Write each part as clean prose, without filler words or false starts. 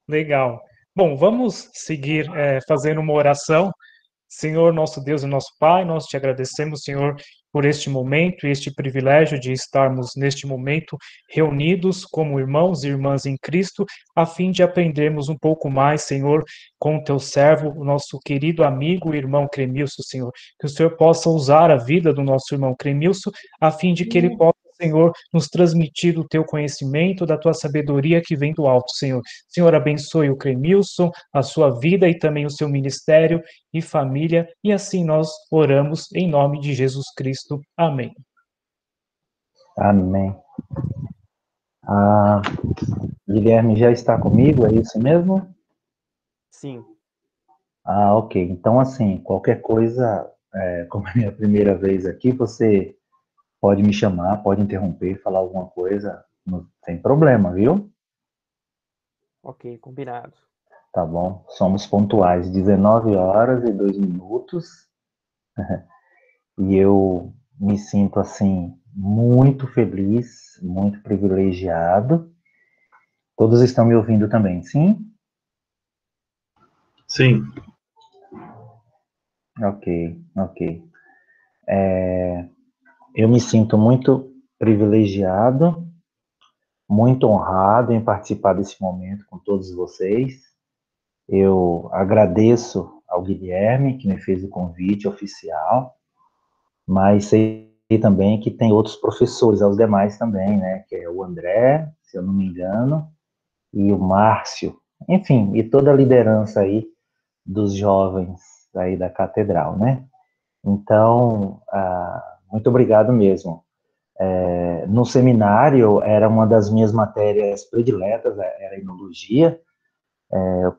Legal. Bom, vamos seguir fazendo uma oração. Senhor, nosso Deus e nosso Pai, nós te agradecemos, Senhor, por este momento e este privilégio de estarmos neste momento reunidos como irmãos e irmãs em Cristo, a fim de aprendermos um pouco mais, Senhor, com o teu servo, o nosso querido amigo e irmão Cremilson, Senhor. Que o Senhor possa usar a vida do nosso irmão Cremilson, a fim de que ele possa, Senhor, nos transmitir o teu conhecimento, da tua sabedoria que vem do alto, Senhor. Senhor, abençoe o Cremilson, a sua vida e também o seu ministério e família, e assim nós oramos em nome de Jesus Cristo. Amém. Amém. Guilherme já está comigo, é isso mesmo? Sim. Ok. Então, assim, qualquer coisa, como é a minha primeira vez aqui, você pode me chamar, pode interromper, falar alguma coisa, não tem problema, viu? Ok, combinado. Tá bom. Somos pontuais, 19h02. E eu me sinto, assim, muito feliz, muito privilegiado. Todos estão me ouvindo também, sim? Sim. Ok. Eu me sinto muito privilegiado, muito honrado em participar desse momento com todos vocês. Eu agradeço ao Guilherme, que me fez o convite oficial, mas sei também que tem outros professores, aos demais também, né? Que é o André, se eu não me engano, e o Márcio, enfim, e toda a liderança aí dos jovens aí da catedral, né? Então, muito obrigado mesmo. No seminário, era uma das minhas matérias prediletas, era a enologia,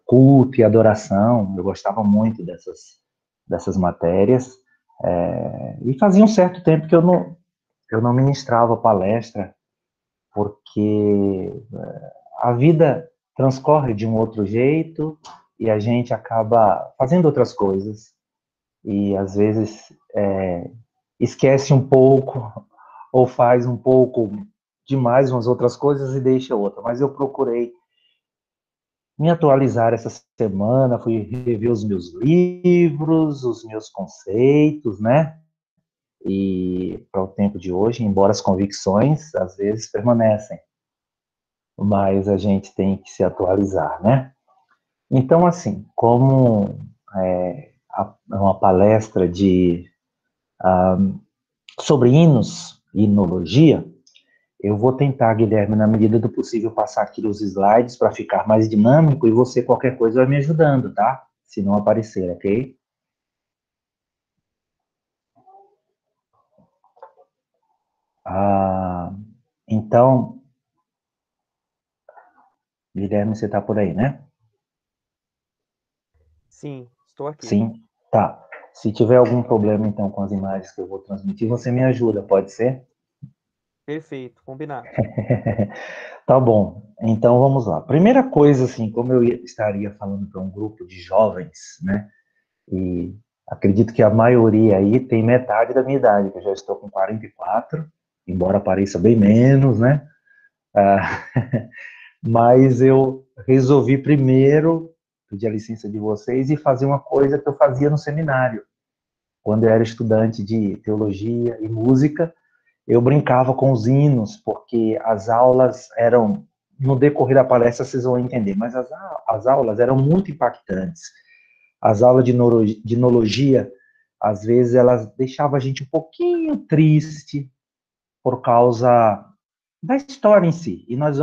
culto e adoração, eu gostava muito dessas matérias, e fazia um certo tempo que eu não ministrava palestra, porque a vida transcorre de um outro jeito e a gente acaba fazendo outras coisas e às vezes esquece um pouco ou faz um pouco demais umas outras coisas e deixa outra. Mas eu procurei me atualizar essa semana, fui rever os meus livros, os meus conceitos, né? E para o tempo de hoje, embora as convicções às vezes permanecem, mas a gente tem que se atualizar, né? Então, assim, como uma palestra sobre hinos e hinologia, eu vou tentar, Guilherme, na medida do possível, passar aqui os slides para ficar mais dinâmico e você, qualquer coisa, vai me ajudando, tá? Se não aparecer, ok? Então, Guilherme, você está por aí, né? Sim, estou aqui. Sim? Tá. Se tiver algum problema, então, com as imagens que eu vou transmitir, você me ajuda, pode ser? Perfeito, combinado. Tá bom, então vamos lá. Primeira coisa, assim, como eu estaria falando para um grupo de jovens, né? E acredito que a maioria aí tem metade da minha idade, que eu já estou com 44, embora pareça bem menos, né? Mas eu resolvi primeiro pedir a licença de vocês e fazer uma coisa que eu fazia no seminário. Quando eu era estudante de teologia e música, eu brincava com os hinos, porque as aulas eram, no decorrer da palestra vocês vão entender, mas as aulas eram muito impactantes. As aulas de enologia, às vezes, elas deixavam a gente um pouquinho triste por causa da história em si. E nós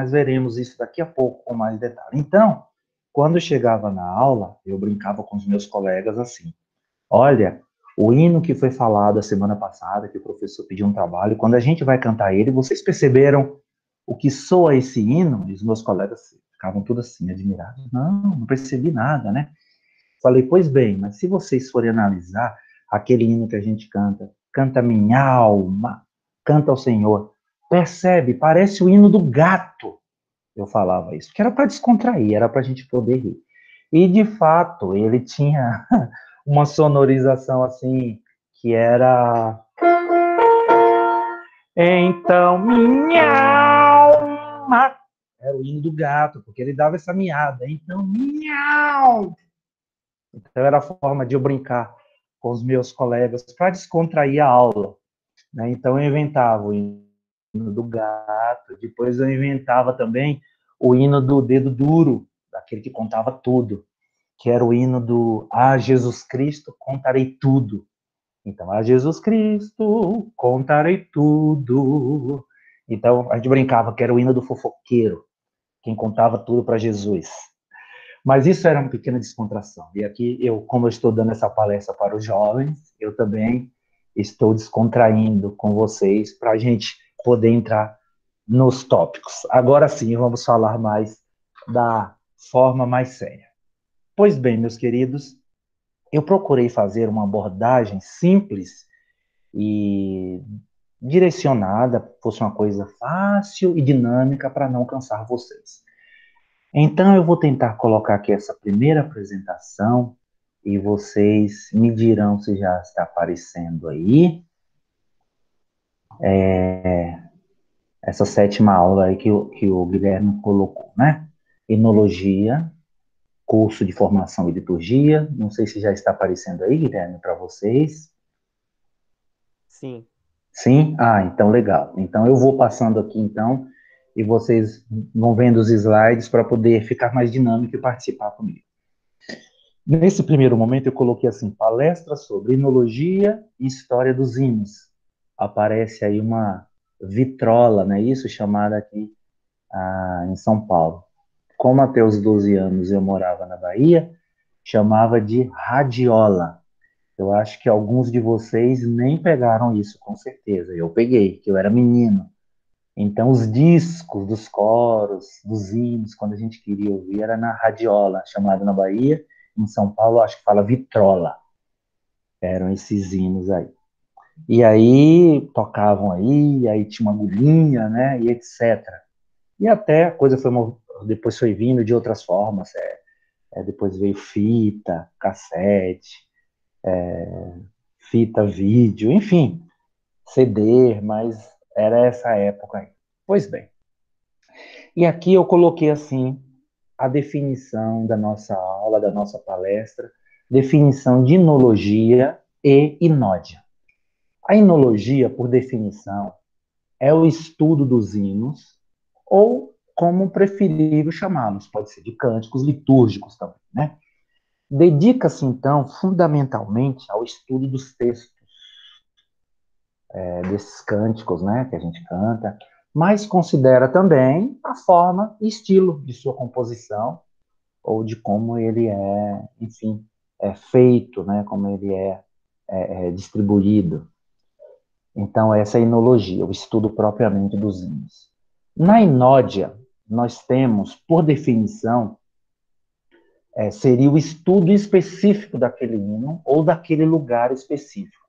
veremos isso daqui a pouco com mais detalhe. Então, quando eu chegava na aula, eu brincava com os meus colegas assim: olha, o hino que foi falado a semana passada, que o professor pediu um trabalho, quando a gente vai cantar ele, vocês perceberam o que soa esse hino? E os meus colegas ficavam todos assim, admirados. Não percebi nada, né? Falei, pois bem, mas se vocês forem analisar aquele hino que a gente canta, canta minha alma, canta ao Senhor, percebe? Parece o hino do gato. Eu falava isso, que era para descontrair, era para a gente poder rir. E, de fato, ele tinha uma sonorização assim, que era... Então, minha alma... era o hino do gato, porque ele dava essa miada. Então, miau! Então, era a forma de eu brincar com os meus colegas para descontrair a aula, né? Então, eu inventava o hino do gato, depois eu inventava também o hino do dedo duro, daquele que contava tudo, que era o hino do "Ah, Jesus Cristo, contarei tudo". Então, "Ah, Jesus Cristo, contarei tudo". Então, a gente brincava que era o hino do fofoqueiro, quem contava tudo para Jesus. Mas isso era uma pequena descontração. E aqui, como eu estou dando essa palestra para os jovens, eu também estou descontraindo com vocês para a gente poder entrar nos tópicos. Agora sim, vamos falar mais da forma mais séria. Pois bem, meus queridos, eu procurei fazer uma abordagem simples e direcionada, fosse uma coisa fácil e dinâmica para não cansar vocês. Então, eu vou tentar colocar aqui essa primeira apresentação e vocês me dirão se já está aparecendo aí. Essa sétima aula aí que o Guilherme colocou, né? Enologia, curso de formação e liturgia. Não sei se já está aparecendo aí, Guilherme, para vocês. Sim. Sim? Ah, então legal. Então eu vou passando aqui então e vocês vão vendo os slides para poder ficar mais dinâmico e participar comigo. Nesse primeiro momento eu coloquei assim, palestra sobre enologia e história dos hinos. Aparece aí uma vitrola, né? Isso chamada aqui em São Paulo. Como até os 12 anos eu morava na Bahia, chamava de radiola. Eu acho que alguns de vocês nem pegaram isso, com certeza. Eu peguei, que eu era menino. Então, os discos dos coros, dos hinos, quando a gente queria ouvir, era na radiola, chamada na Bahia. Em São Paulo, acho que fala vitrola. Eram esses hinos aí. E aí, tocavam aí tinha uma agulhinha, né, e etc. E até a coisa depois foi vindo de outras formas. Depois veio fita, cassete, fita vídeo, enfim, CD, mas era essa época aí. Pois bem. E aqui eu coloquei assim a definição da nossa aula, da nossa palestra, definição de inologia e inódia. A inologia, por definição, é o estudo dos hinos, ou como preferível chamá-los, pode ser de cânticos litúrgicos também, né? Dedica-se, então, fundamentalmente ao estudo dos textos, desses cânticos, né, que a gente canta, mas considera também a forma e estilo de sua composição, ou de como ele é, enfim, é feito, né, como ele é distribuído. Então, essa é a enologia, o estudo propriamente dos hinos. Na inódia, nós temos, por definição, seria o estudo específico daquele hino ou daquele lugar específico.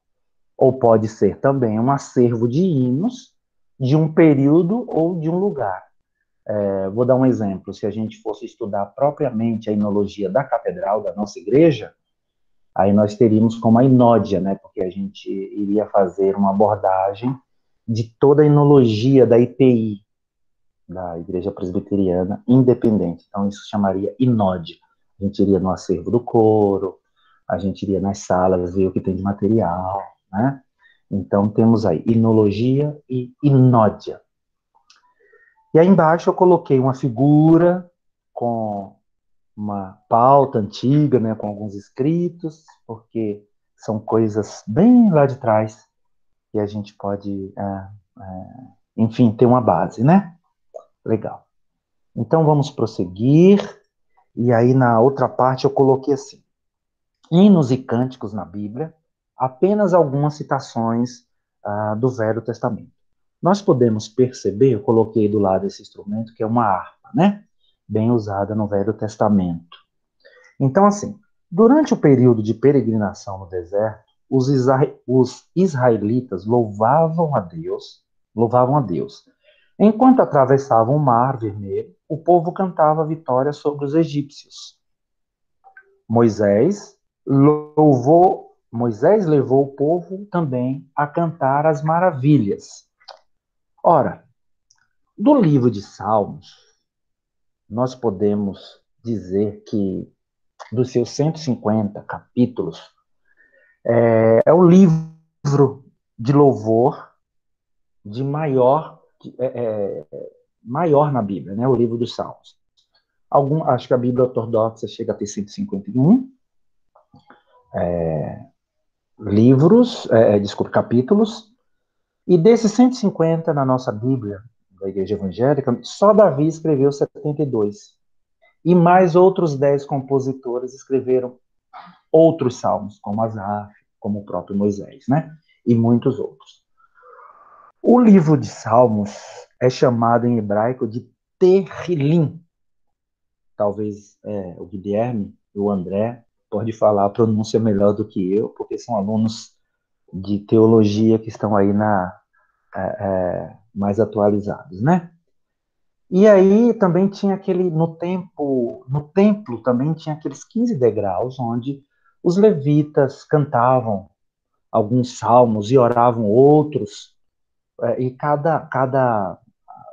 Ou pode ser também um acervo de hinos de um período ou de um lugar. Vou dar um exemplo. Se a gente fosse estudar propriamente a enologia da catedral da nossa igreja, aí nós teríamos como a inódia, né? Porque a gente iria fazer uma abordagem de toda a enologia da IPI, da Igreja Presbiteriana Independente. Então, isso chamaria inódia. A gente iria no acervo do coro, a gente iria nas salas ver o que tem de material, né? Então, temos aí inologia e inódia. E aí embaixo eu coloquei uma figura com uma pauta antiga, né, com alguns escritos, porque são coisas bem lá de trás que a gente pode, enfim, ter uma base, né? Legal. Então, vamos prosseguir. E aí, na outra parte, eu coloquei assim, hinos e cânticos na Bíblia, apenas algumas citações do Velho Testamento. Nós podemos perceber, eu coloquei do lado esse instrumento, que é uma harpa, né? Bem usada no Velho Testamento. Então, assim, durante o período de peregrinação no deserto, os israelitas louvavam a Deus. Enquanto atravessavam o Mar Vermelho, o povo cantava a vitória sobre os egípcios. Moisés levou o povo também a cantar as maravilhas. Ora, do livro de Salmos, nós podemos dizer que, dos seus 150 capítulos, é o livro de louvor de maior na Bíblia, né? O livro dos Salmos. Acho que a Bíblia ortodoxa chega a ter 151 capítulos, e desses 150 na nossa Bíblia, da Igreja Evangélica, só Davi escreveu 72. E mais outros 10 compositores escreveram outros salmos, como Asaf, como o próprio Moisés, né? E muitos outros. O livro de Salmos é chamado em hebraico de Terrilim. Talvez o Guilherme e o André pode falar a pronúncia melhor do que eu, porque são alunos de teologia que estão aí mais atualizados, né? E aí também tinha no templo também tinha aqueles 15 degraus onde os levitas cantavam alguns salmos e oravam outros, e cada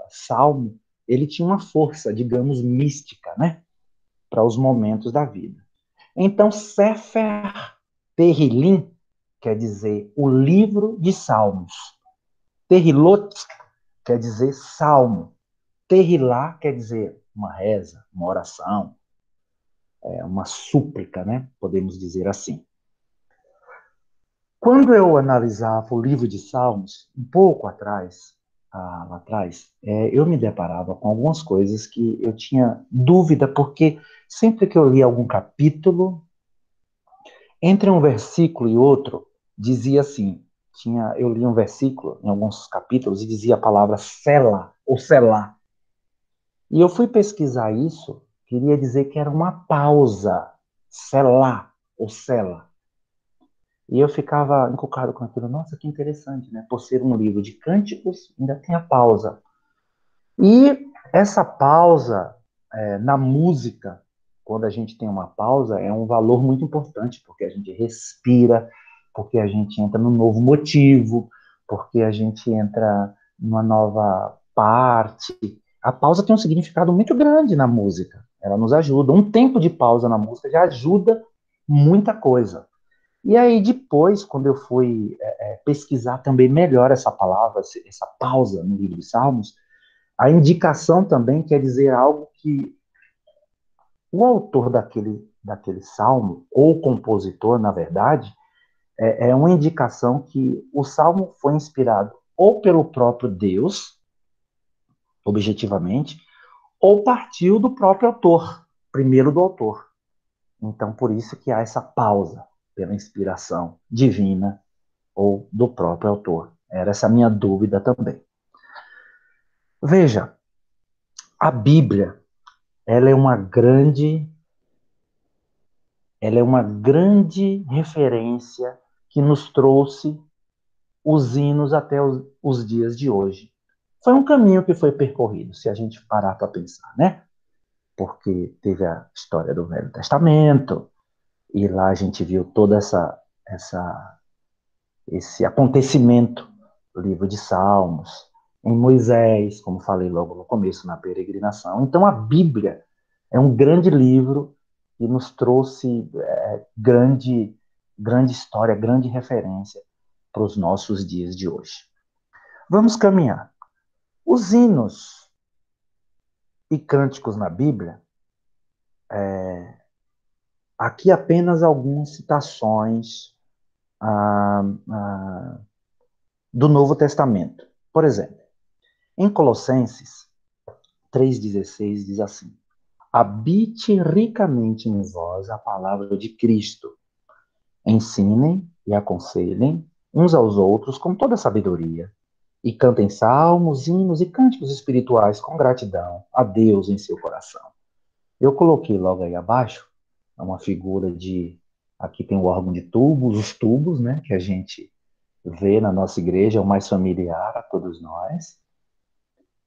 salmo, ele tinha uma força, digamos, mística, né? Para os momentos da vida. Então, Sefer Terrilim quer dizer o livro de salmos. Terrilot quer dizer salmo. Terrilá quer dizer uma reza, uma oração, uma súplica, né? Podemos dizer assim. Quando eu analisava o livro de Salmos, um pouco lá atrás, eu me deparava com algumas coisas que eu tinha dúvida, porque sempre que eu lia algum capítulo, entre um versículo e outro, dizia assim, eu li um versículo em alguns capítulos e dizia a palavra Sela, ou Selá. E eu fui pesquisar isso, queria dizer que era uma pausa, Selá, ou Sela. E eu ficava encucado com aquilo. Nossa, que interessante, né? Por ser um livro de cânticos, ainda tem a pausa. E essa pausa, na música, quando a gente tem uma pausa, é um valor muito importante, porque a gente respira, porque a gente entra num novo motivo, porque a gente entra numa nova parte. A pausa tem um significado muito grande na música. Ela nos ajuda. Um tempo de pausa na música já ajuda muita coisa. E aí depois, quando eu fui pesquisar também melhor essa palavra, essa pausa no livro de Salmos, a indicação também quer dizer algo que o autor daquele salmo, ou o compositor, na verdade, é uma indicação que o salmo foi inspirado ou pelo próprio Deus, objetivamente, ou partiu do próprio autor, primeiro do autor. Então, por isso que há essa pausa, pela inspiração divina ou do próprio autor. Era essa a minha dúvida também. Veja, a Bíblia, ela é uma grande referência que nos trouxe os hinos até os dias de hoje. Foi um caminho que foi percorrido, se a gente parar para pensar, né? Porque teve a história do Velho Testamento, e lá a gente viu todo esse acontecimento do livro de Salmos, em Moisés, como falei logo no começo, na peregrinação. Então a Bíblia é um grande livro que nos trouxe grande história, grande referência para os nossos dias de hoje. Vamos caminhar. Os hinos e cânticos na Bíblia, aqui apenas algumas citações do Novo Testamento. Por exemplo, em Colossenses 3,16 diz assim: habite ricamente em vós a palavra de Cristo. Ensinem e aconselhem uns aos outros com toda sabedoria, e cantem salmos, hinos e cânticos espirituais com gratidão a Deus em seu coração. Eu coloquei logo aí abaixo uma figura de... Aqui tem o órgão de tubos, os tubos, né, que a gente vê na nossa igreja, é o mais familiar a todos nós.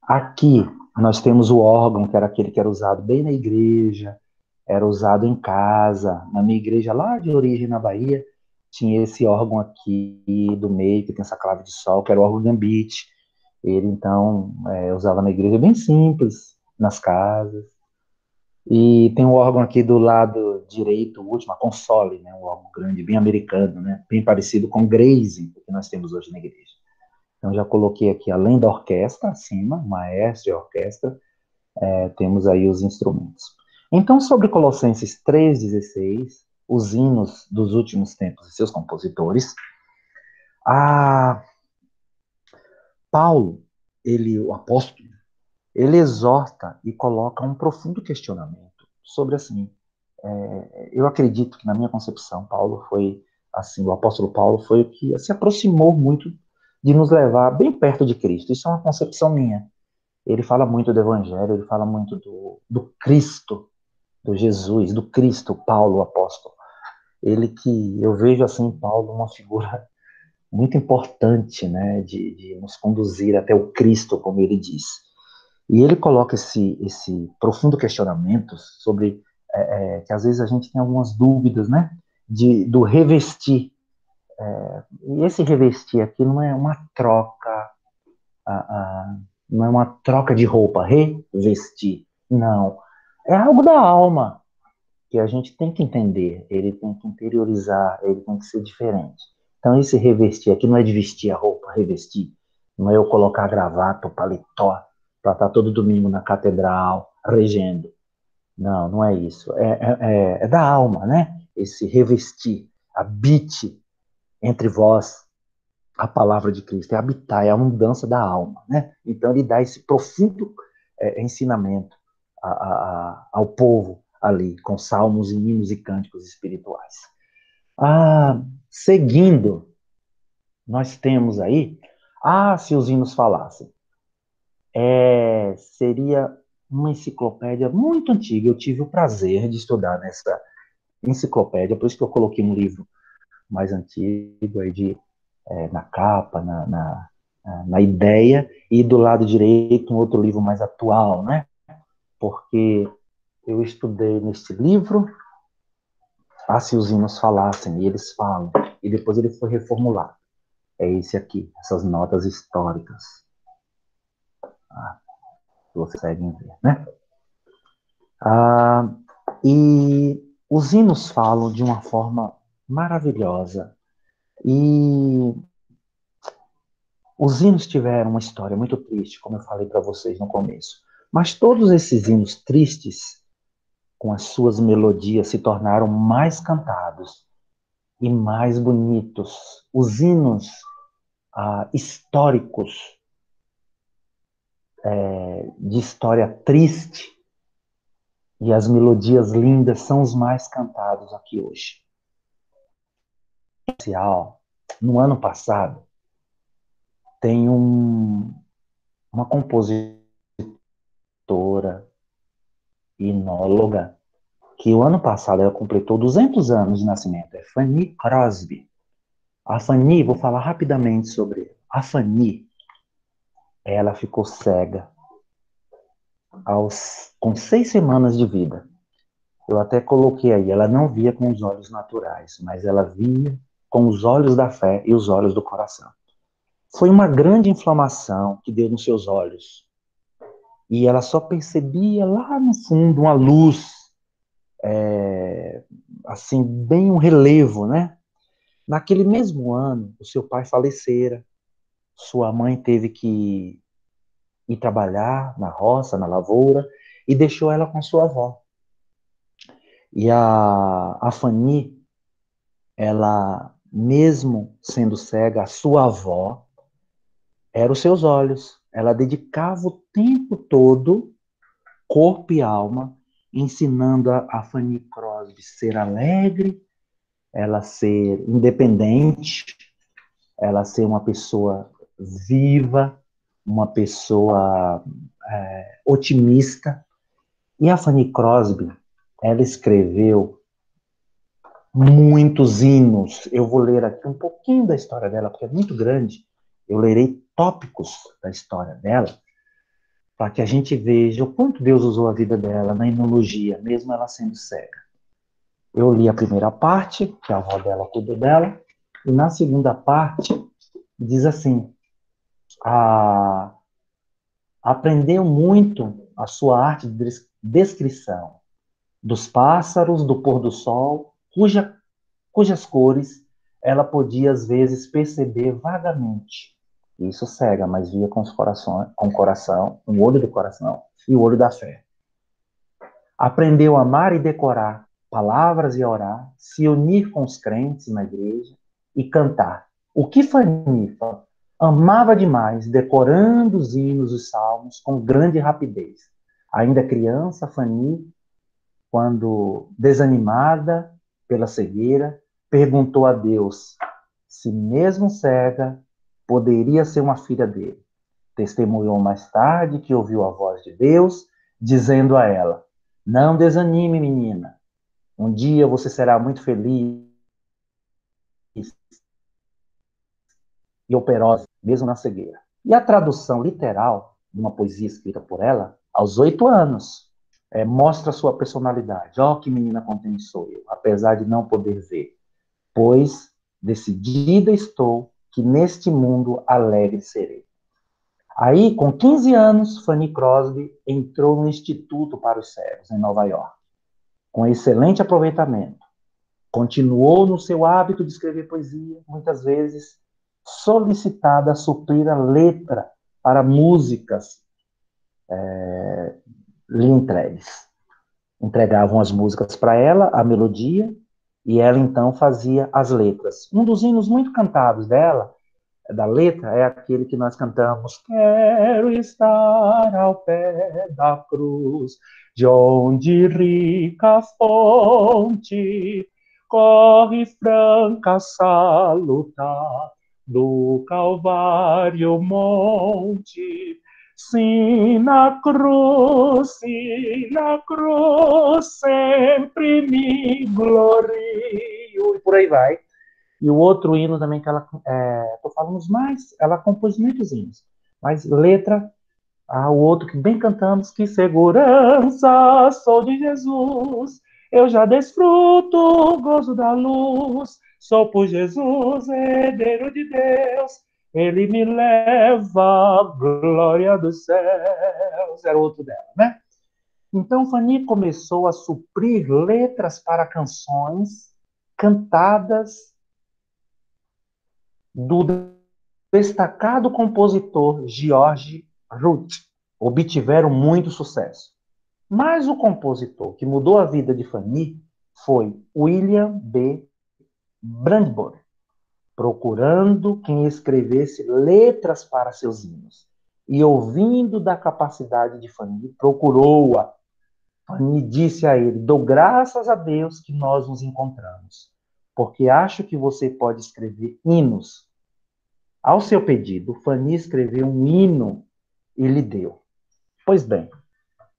Aqui nós temos o órgão, que era aquele que era usado bem na igreja, era usado em casa. Na minha igreja lá de origem na Bahia, tinha esse órgão aqui do meio, que tem essa clave de sol, que era o órgão gambit. Ele, então, usava na igreja bem simples, nas casas. E tem um órgão aqui do lado direito, o último, a console, né? Um órgão grande, bem americano, né? Bem parecido com o Grace, que nós temos hoje na igreja. Então, já coloquei aqui, além da orquestra, acima, maestro e orquestra, temos aí os instrumentos. Então, sobre Colossenses 3,16, os hinos dos últimos tempos e seus compositores, Paulo, o apóstolo, ele exorta e coloca um profundo questionamento sobre, assim, eu acredito que na minha concepção, Paulo foi, assim, o apóstolo Paulo foi o que se aproximou muito de nos levar bem perto de Cristo. Isso é uma concepção minha. Ele fala muito do Evangelho, ele fala muito do Cristo, do Jesus, do Cristo, Paulo, o apóstolo. Ele que eu vejo, assim, em Paulo uma figura muito importante, né, de nos conduzir até o Cristo, como ele diz. E ele coloca esse profundo questionamento sobre que às vezes a gente tem algumas dúvidas, né, do revestir. E esse revestir aqui não é uma troca, não é uma troca de roupa, revestir, não. É algo da alma que a gente tem que entender, ele tem que interiorizar, ele tem que ser diferente. Então esse revestir aqui não é de vestir a roupa, revestir, não é eu colocar gravata ou paletó para estar todo domingo na catedral regendo. Não, não é isso. É da alma, né? Esse revestir, habite entre vós a palavra de Cristo, é habitar, é a mudança da alma, né? Então ele dá esse profundo ensinamento ao povo ali, com salmos e hinos e cânticos espirituais. Seguindo, nós temos aí, se os hinos falassem, seria uma enciclopédia muito antiga. Eu tive o prazer de estudar nessa enciclopédia, por isso que eu coloquei um livro mais antigo aí na capa, na ideia, e do lado direito um outro livro mais atual, né? Porque eu estudei neste livro, se os hinos falassem, e eles falam, e depois ele foi reformulado. É esse aqui, essas notas históricas. Que vocês conseguem ver, né? E os hinos falam de uma forma maravilhosa. E os hinos tiveram uma história muito triste, como eu falei para vocês no começo. Mas todos esses hinos tristes, com as suas melodias, se tornaram mais cantados e mais bonitos. Os hinos históricos, de história triste, e as melodias lindas são os mais cantados aqui hoje. No ano passado, tem uma compositora, inóloga, que o ano passado ela completou 200 anos de nascimento. É Fanny Crosby. A Fanny, vou falar rapidamente sobre ela. A Fanny, ela ficou cega com 6 semanas de vida. Eu até coloquei aí, ela não via com os olhos naturais, mas ela via com os olhos da fé e os olhos do coração. Foi uma grande inflamação que deu nos seus olhos. E ela só percebia lá no fundo uma luz, assim, bem um relevo, né? Naquele mesmo ano, o seu pai falecera, sua mãe teve que ir trabalhar na roça, na lavoura, e deixou ela com sua avó. E a Fanny, ela, mesmo sendo cega, a sua avó era os seus olhos. Ela dedicava o tempo todo, corpo e alma, ensinando a Fanny Crosby ser alegre, ela ser independente, ela ser uma pessoa viva, uma pessoa otimista. E a Fanny Crosby, ela escreveu muitos hinos. Eu vou ler aqui um pouquinho da história dela, porque é muito grande. Eu lerei tópicos da história dela, para que a gente veja o quanto Deus usou a vida dela na enologia, mesmo ela sendo cega. Eu li a primeira parte, que a avó dela cuidou dela, e na segunda parte diz assim: aprendeu muito a sua arte de descrição, dos pássaros, do pôr do sol, cujas cores ela podia, às vezes, perceber vagamente. Isso cega, mas via com o coração, o olho do coração e o olho da fé. Aprendeu a amar e decorar palavras e a orar, se unir com os crentes na igreja e cantar. O que Fanny amava demais, decorando os hinos e salmos com grande rapidez. Ainda criança, Fanny, quando desanimada pela cegueira, perguntou a Deus se, mesmo cega, poderia ser uma filha dele. Testemunhou mais tarde que ouviu a voz de Deus, dizendo a ela: não desanime, menina. Um dia você será muito feliz e operosa, mesmo na cegueira. E a tradução literal de uma poesia escrita por ela, aos 8 anos, mostra sua personalidade. Ó, que menina contente sou eu, apesar de não poder ver. Pois decidida estou que neste mundo alegre serei. Aí, com 15 anos, Fanny Crosby entrou no Instituto para os Cegos, em Nova York, com excelente aproveitamento. Continuou no seu hábito de escrever poesia, muitas vezes solicitada a suprir a letra para músicas lhe entregues. Entregavam as músicas para ela, a melodia, e ela então fazia as letras. Um dos hinos muito cantados dela, da letra, é aquele que nós cantamos: quero estar ao pé da cruz, de onde rica fonte corre franca salutar, do Calvário monte. Sim, na cruz, sempre me glorio. E por aí vai. E o outro hino também que ela, estou falando os mais, ela compôs muitos hinos, mas letra, o outro que bem cantamos: que segurança sou de Jesus, eu já desfruto o gozo da luz, sou por Jesus, herdeiro de Deus, ele me leva à glória dos céus. Era o outro dela, né? Então, Fanny começou a suprir letras para canções cantadas do destacado compositor George Root. Obtiveram muito sucesso. Mas o compositor que mudou a vida de Fanny foi William B. Brandbury, procurando quem escrevesse letras para seus hinos. E ouvindo da capacidade de Fanny, procurou-a. Fanny disse a ele: dou graças a Deus que nós nos encontramos, porque acho que você pode escrever hinos. Ao seu pedido, Fanny escreveu um hino e lhe deu. Pois bem,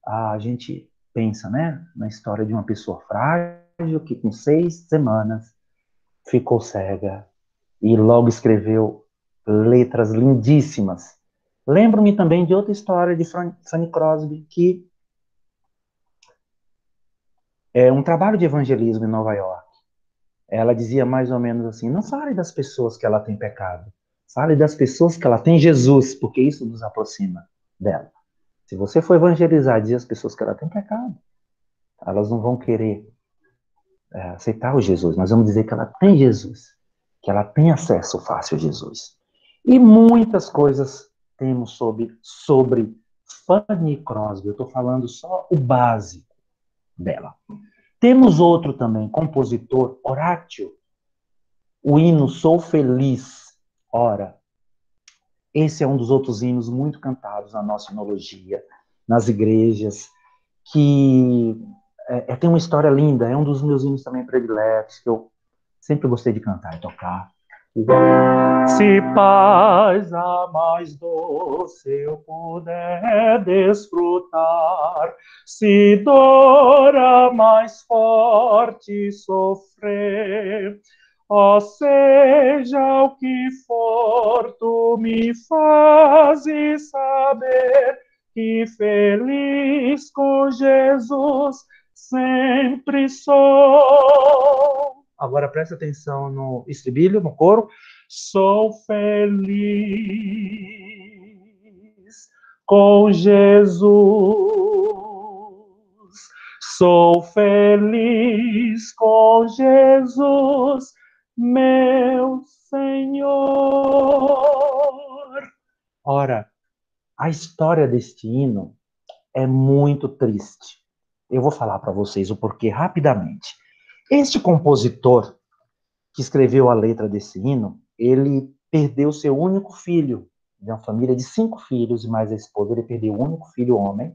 a gente pensa, né, na história de uma pessoa frágil que com 6 semanas ficou cega e logo escreveu letras lindíssimas. Lembro-me também de outra história de Fanny Crosby, que é um trabalho de evangelismo em Nova York. Ela dizia mais ou menos assim: não fale das pessoas que ela tem pecado, fale das pessoas que ela tem Jesus, porque isso nos aproxima dela. Se você for evangelizar e dizer às pessoas que ela tem pecado, elas não vão querer aceitar o Jesus. Nós vamos dizer que ela tem Jesus, que ela tem acesso fácil a Jesus. E muitas coisas temos sobre Fanny Crosby. Eu estou falando só o básico dela. Temos outro também, compositor, Horatio, o hino Sou Feliz. Ora, esse é um dos outros hinos muito cantados na nossa sinologia, nas igrejas, que tem uma história linda, é um dos meus hinos também prediletos, que eu sempre gostei de cantar e tocar. Se paz a mais doce eu puder desfrutar, se dor a mais forte sofrer, ó seja o que for, tu me fazes saber que feliz com Jesus sempre sou. Agora presta atenção no estribilho, no coro. Sou feliz com Jesus, Sou feliz com Jesus, meu Senhor. Ora, a história deste hino é muito triste. Eu vou falar para vocês o porquê rapidamente. Este compositor que escreveu a letra desse hino, ele perdeu seu único filho, de uma família de 5 filhos e mais a esposa, ele perdeu o único filho homem,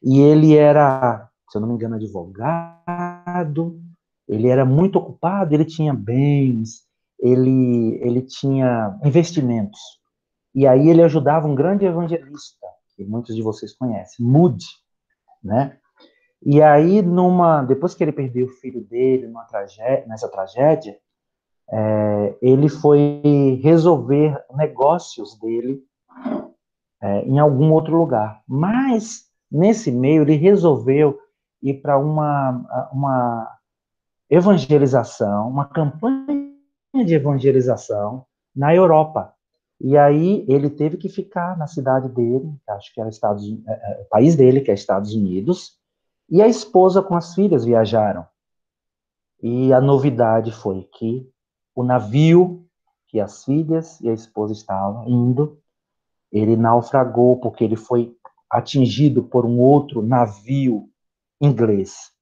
e ele era, se eu não me engano, advogado, ele era muito ocupado, ele tinha bens, ele tinha investimentos, e aí ele ajudava um grande evangelista, que muitos de vocês conhecem, Moody, né? E aí, depois que ele perdeu o filho dele nessa tragédia, ele foi resolver negócios dele em algum outro lugar. Mas, nesse meio, ele resolveu ir para uma evangelização, uma campanha de evangelização na Europa. E aí ele teve que ficar na cidade dele, acho que era o país dele, que é Estados Unidos, e a esposa com as filhas viajaram. E a novidade foi que o navio que as filhas e a esposa estavam indo, ele naufragou porque ele foi atingido por um outro navio inglês.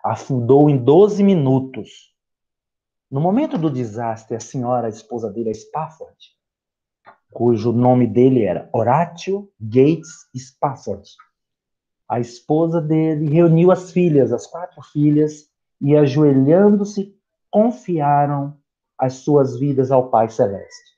Afundou em 12 minutos. No momento do desastre, a senhora, a esposa dele, a Spafford, cujo nome dele era Horatio Gates Spafford, a esposa dele reuniu as filhas, as 4 filhas, e ajoelhando-se, confiaram as suas vidas ao Pai Celeste.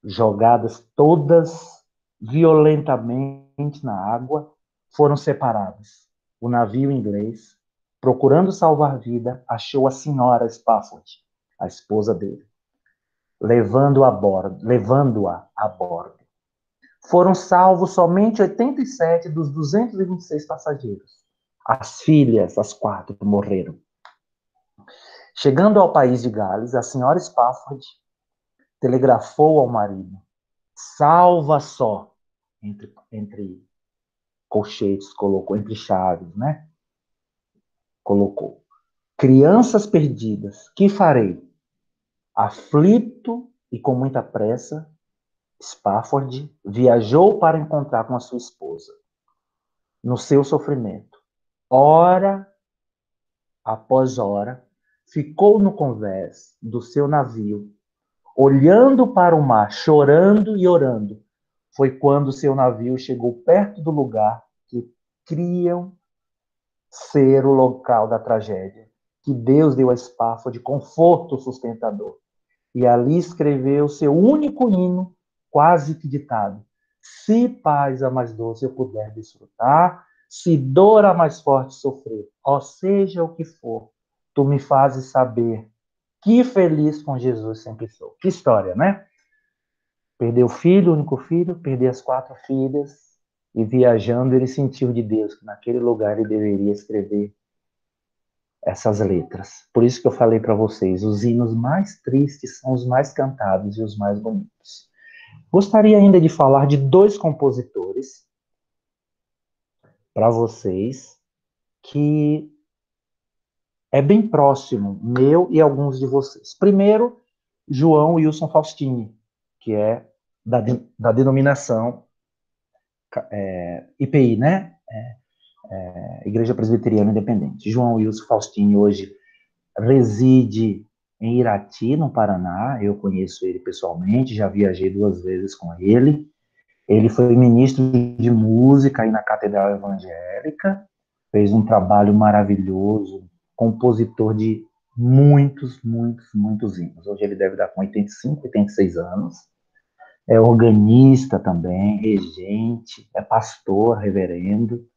Jogadas todas violentamente na água, foram separadas. O navio inglês, procurando salvar vida, achou a senhora Spafford, a esposa dele, levando-a a bordo. Foram salvos somente 87 dos 226 passageiros. As filhas, as 4, morreram. Chegando ao país de Gales, a senhora Spafford telegrafou ao marido: salva só, entre colchetes, colocou, entre chaves, né? Colocou: crianças perdidas, que farei? Aflito e com muita pressa, Spafford viajou para encontrar com a sua esposa. No seu sofrimento, hora após hora, ficou no convés do seu navio, olhando para o mar, chorando e orando. Foi quando seu navio chegou perto do lugar que criam ser o local da tragédia, que Deus deu a Spafford de conforto sustentador. E ali escreveu seu único hino, quase que ditado: se paz a mais doce eu puder desfrutar, se dor a mais forte sofrer, ó seja o que for, tu me fazes saber que feliz com Jesus sempre sou. Que história, né? Perdeu o filho, o único filho, perdeu as 4 filhas, e viajando ele sentiu de Deus que naquele lugar ele deveria escrever essas letras. Por isso que eu falei para vocês, os hinos mais tristes são os mais cantados e os mais bonitos. Gostaria ainda de falar de 2 compositores para vocês, que é bem próximo, meu e alguns de vocês. Primeiro, João Wilson Faustini, que é da denominação IPI, né? Igreja Presbiteriana Independente. João Wilson Faustini hoje reside em Irati, no Paraná. Eu conheço ele pessoalmente, já viajei 2 vezes com ele. Ele foi ministro de música aí na Catedral Evangélica, fez um trabalho maravilhoso, compositor de muitos, muitos, muitos hinos. Hoje ele deve estar com 85, 86 anos. É organista também, regente, é pastor, reverendo.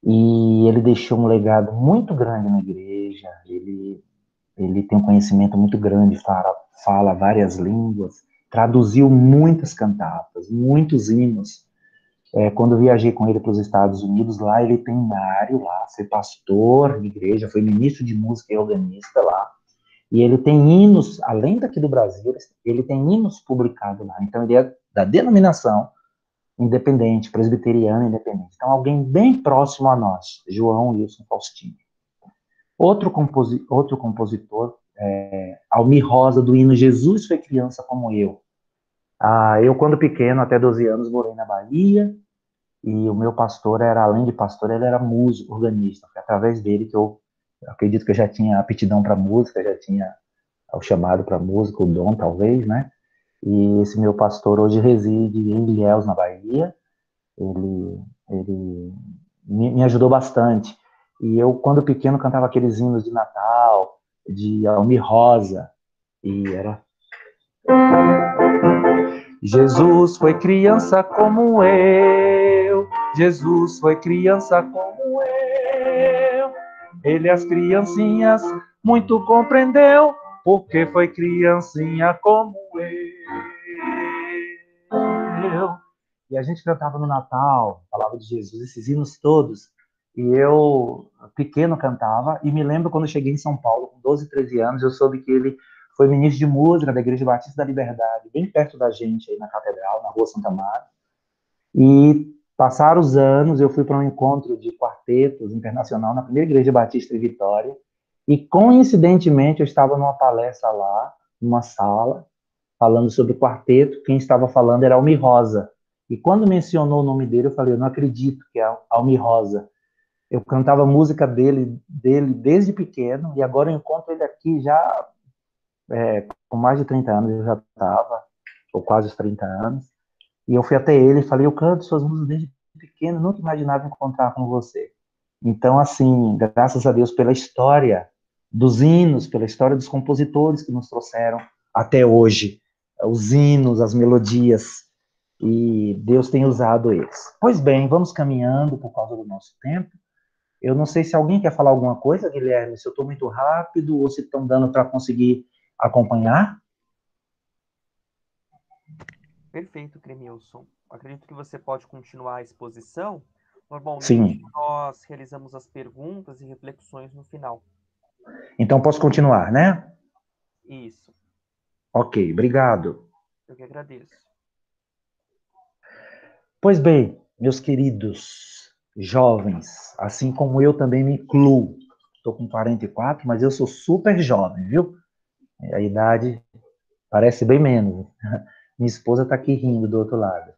E ele deixou um legado muito grande na igreja. Ele tem um conhecimento muito grande, fala várias línguas, traduziu muitas cantatas, muitos hinos. Quando eu viajei com ele para os Estados Unidos, lá ele tem um área lá, foi pastor de igreja, foi ministro de música e organista lá. E ele tem hinos, além daqui do Brasil, ele tem hinos publicados lá. Então ele é da denominação independente, presbiteriana independente. Então, alguém bem próximo a nós, João Wilson Faustino. Outro compositor, Almir Rosa, do hino Jesus Foi Criança Como Eu. Eu, quando pequeno, até 12 anos, morei na Bahia, e o meu pastor era, além de pastor, ele era músico, organista. Foi através dele que eu acredito que eu já tinha aptidão para música, já tinha o chamado para música, o dom, talvez, né? E esse meu pastor hoje reside em Ilhéus, na Bahia. Ele me ajudou bastante. E eu, quando pequeno, cantava aqueles hinos de Natal, de Almir Rosa, e era... Jesus foi criança como eu, Jesus foi criança como eu, ele as criancinhas muito compreendeu, porque foi criancinha como eu. E a gente cantava no Natal, falava de Jesus, esses hinos todos, e eu, pequeno, cantava, e me lembro quando eu cheguei em São Paulo, com 12, 13 anos, eu soube que ele foi ministro de música da Igreja Batista da Liberdade, bem perto da gente, aí na Catedral, na Rua Santa Mara. E passaram os anos, eu fui para um encontro de quartetos internacional na primeira Igreja Batista em Vitória, e coincidentemente eu estava numa palestra lá, numa sala, falando sobre quarteto. Quem estava falando era Almir Rosa. E quando mencionou o nome dele, eu falei, eu não acredito que é Almir Rosa. Eu cantava música dele desde pequeno, e agora eu encontro ele aqui já com mais de 30 anos, eu já estava, ou quase os 30 anos, e eu fui até ele e falei, eu canto suas músicas desde pequeno, nunca imaginava encontrar com você. Então, assim, graças a Deus pela história dos hinos, pela história dos compositores que nos trouxeram até hoje, os hinos, as melodias, e Deus tem usado eles. Pois bem, vamos caminhando por causa do nosso tempo. Eu não sei se alguém quer falar alguma coisa, Guilherme, se eu estou muito rápido ou se estão dando para conseguir acompanhar. Perfeito, Cremilson. Acredito que você pode continuar a exposição. Normalmente, Sim, nós realizamos as perguntas e reflexões no final. então posso continuar, né? Isso, Ok, obrigado. eu que agradeço. Pois bem, meus queridos jovens, assim como eu também me incluo, estou com 44, mas eu sou super jovem, viu? A idade parece bem menos. Minha esposa está aqui rindo do outro lado.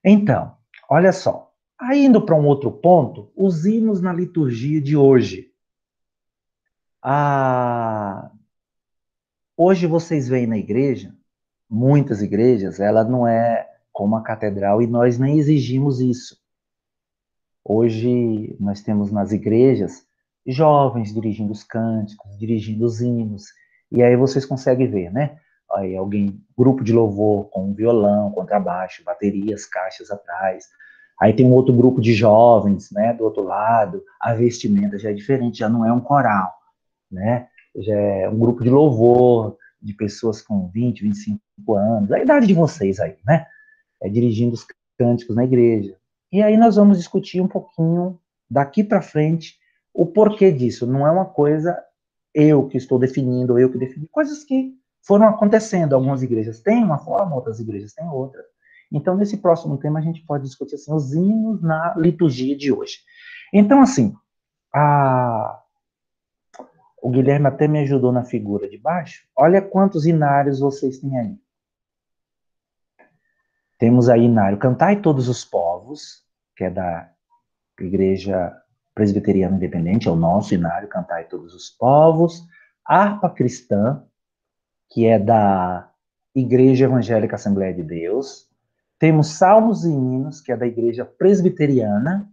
Então, olha só. Aí, indo para um outro ponto, os hinos na liturgia de hoje. Hoje vocês veem na igreja, muitas igrejas, ela não é como a catedral e nós nem exigimos isso. Hoje nós temos nas igrejas jovens dirigindo os cânticos, dirigindo os hinos, e aí vocês conseguem ver, né? Aí alguém, grupo de louvor com violão, contrabaixo, baterias, caixas atrás. Aí tem um outro grupo de jovens, né, do outro lado, a vestimenta já é diferente, já não é um coral, né? Já é um grupo de louvor de pessoas com 20, 25 anos, a idade de vocês aí, né? Dirigindo os cânticos na igreja. E aí nós vamos discutir um pouquinho daqui para frente o porquê disso. Não é uma coisa eu que estou definindo, eu que defini, coisas que foram acontecendo. Algumas igrejas têm uma forma, outras igrejas têm outra. Então, nesse próximo tema, a gente pode discutir assim, os hinos na liturgia de hoje. Então, assim, o Guilherme até me ajudou na figura de baixo. Olha quantos hinários vocês têm aí. Temos aí hinário Cantai Todos os Povos, que é da Igreja Presbiteriana Independente, é o nosso hinário Cantai Todos os Povos. Harpa Cristã, que é da Igreja Evangélica Assembleia de Deus. Temos Salmos e Hinos, que é da Igreja Presbiteriana,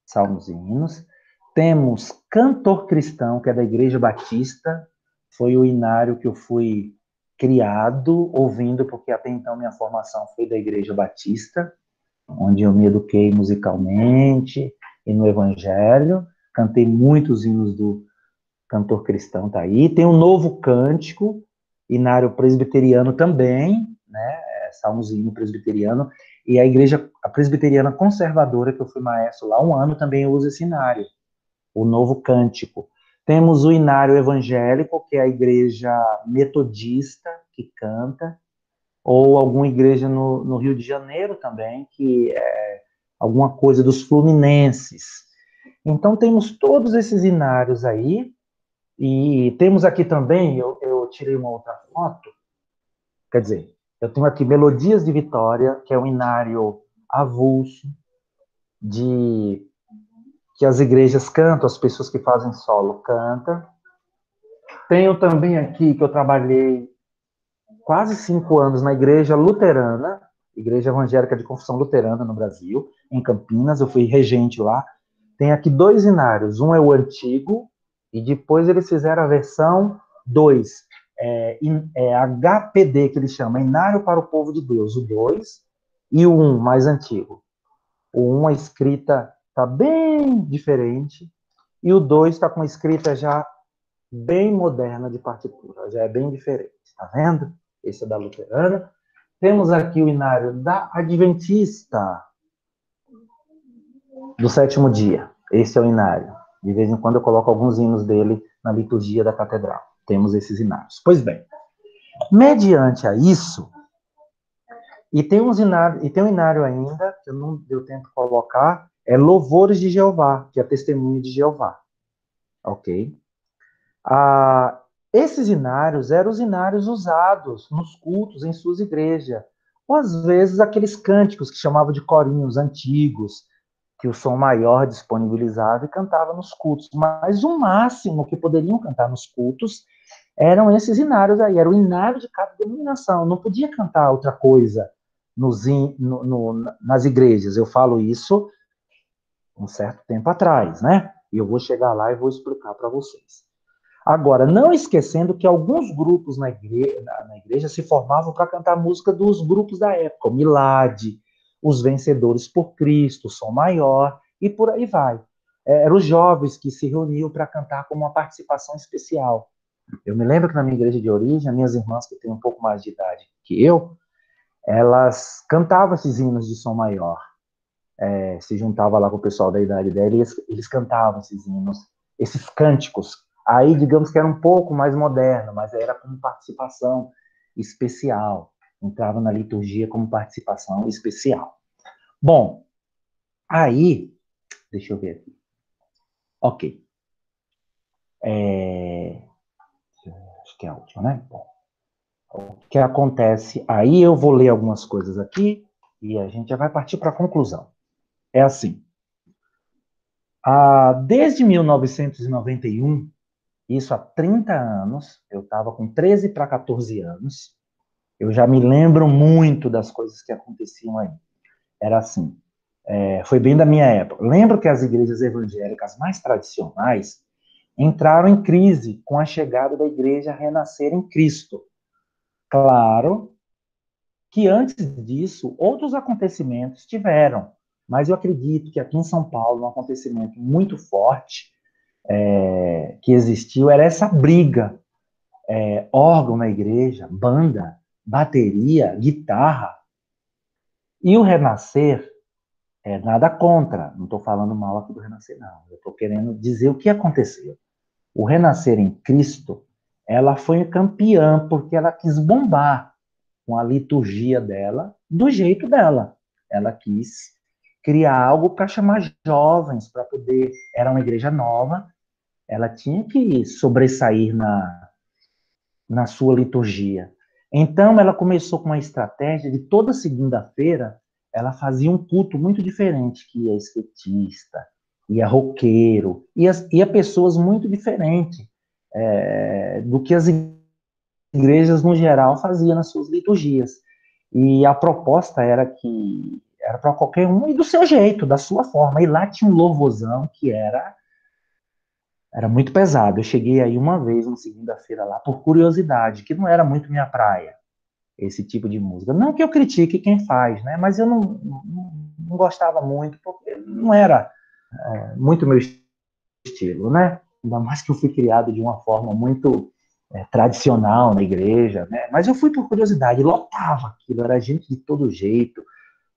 Salmos e Hinos. Temos Cantor Cristão, que é da Igreja Batista, foi o hinário que eu fui criado ouvindo, porque até então minha formação foi da Igreja Batista, onde eu me eduquei musicalmente e no Evangelho. Cantei muitos hinos do Cantor Cristão, tá aí. Tem um novo cântico, hinário presbiteriano também, né? Salmos e hino presbiteriano. E a Igreja a Presbiteriana Conservadora, que eu fui maestro lá 1 ano, também usa esse hinário, o novo cântico. Temos o hinário evangélico, que é a Igreja Metodista que canta. ou alguma igreja no Rio de Janeiro também, que é alguma coisa dos fluminenses. Então, temos todos esses inários aí, e temos aqui também, eu tirei uma outra foto, quer dizer, eu tenho aqui Melodias de Vitória, que é um inário avulso, que as igrejas cantam, as pessoas que fazem solo cantam. Tenho também aqui que eu trabalhei quase 5 anos na igreja luterana, igreja evangélica de confissão luterana no Brasil, em Campinas, eu fui regente lá. Tem aqui 2 inários, um é o antigo, e depois eles fizeram a versão 2, HPD, que eles chamam, Inário para o Povo de Deus, o 2, e o 1, mais antigo. O 1, a escrita está bem diferente, e o 2 está com a escrita já bem moderna de partitura, já é bem diferente, tá vendo? Esse é da luterana. Temos aqui o inário da Adventista, do 7º dia. Esse é o inário. De vez em quando eu coloco alguns hinos dele na liturgia da catedral. Temos esses inários. Pois bem, mediante a isso, e tem um inário ainda, que eu não deu tempo de colocar, é Louvores de Jeová, que é Testemunho de Jeová. Ok? Esses inários eram os inários usados nos cultos em suas igrejas. Ou, às vezes, aqueles cânticos que chamavam de corinhos antigos, que o som maior disponibilizava e cantava nos cultos. Mas o máximo que poderiam cantar nos cultos eram esses inários aí. Era o inário de cada denominação. Não podia cantar outra coisa nas igrejas. Eu falo isso um certo tempo atrás, né? E eu vou chegar lá e vou explicar para vocês. Agora, não esquecendo que alguns grupos na igreja se formavam para cantar música dos grupos da época, o Milad, os Vencedores por Cristo, o Som Maior, e por aí vai. Eram os jovens que se reuniam para cantar como uma participação especial. Eu me lembro que na minha igreja de origem, as minhas irmãs, que têm um pouco mais de idade que eu, elas cantavam esses hinos de Som Maior. Se juntava lá com o pessoal da idade dela e eles cantavam esses hinos, esses cânticos. Aí, digamos que era um pouco mais moderno, mas era como participação especial. Entrava na liturgia como participação especial. Bom, aí, deixa eu ver aqui. Ok. Acho que é a última, né? Bom, o que acontece? Aí eu vou ler algumas coisas aqui e a gente já vai partir para a conclusão. É assim. Desde 1991, isso há 30 anos, eu estava com 13 para 14 anos, eu já me lembro muito das coisas que aconteciam aí. Era assim, foi bem da minha época. Lembro que as igrejas evangélicas mais tradicionais entraram em crise com a chegada da igreja Renascer em Cristo. Claro que antes disso, outros acontecimentos tiveram, mas eu acredito que aqui em São Paulo, um acontecimento muito forte que existiu era essa briga. Órgão na igreja, banda, bateria, guitarra. E o Renascer, nada contra, não estou falando mal aqui do Renascer, não. Eu estou querendo dizer o que aconteceu. O Renascer em Cristo, ela foi campeã porque ela quis bombar com a liturgia dela, do jeito dela. Ela quis criar algo para chamar jovens, para poder... Era uma igreja nova, ela tinha que sobressair na sua liturgia. Então, ela começou com uma estratégia de toda segunda-feira, ela fazia um culto muito diferente, que ia skatista, ia roqueiro, ia pessoas muito diferentes do que as igrejas, no geral, faziam nas suas liturgias. E a proposta era que era para qualquer um e do seu jeito, da sua forma. E lá tinha um louvorzão que era muito pesado. Eu cheguei aí uma vez, uma segunda-feira lá, por curiosidade, que não era muito minha praia, esse tipo de música. Não que eu critique quem faz, né? Mas eu não gostava muito, porque não era muito meu estilo, né? Ainda mais que eu fui criado de uma forma muito tradicional na igreja, né? Mas eu fui por curiosidade, lotava aquilo, era gente de todo jeito.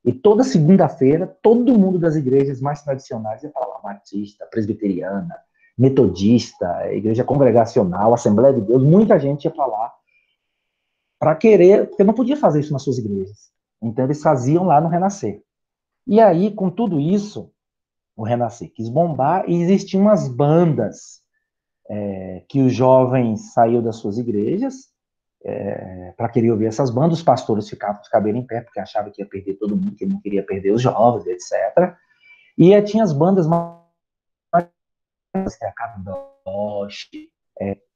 E toda segunda-feira, todo mundo das igrejas mais tradicionais ia para lá, batista, presbiteriana, metodista, igreja congregacional, Assembleia de Deus, muita gente ia para lá para querer, porque não podia fazer isso nas suas igrejas. Então eles faziam lá no Renascer. E aí, com tudo isso, o Renascer quis bombar e existiam umas bandas que os jovens saíam das suas igrejas para querer ouvir essas bandas. Os pastores ficavam de cabelo em pé, porque achavam que ia perder todo mundo, que não queria perder os jovens, etc. E tinha as bandas mais que a Kadosh,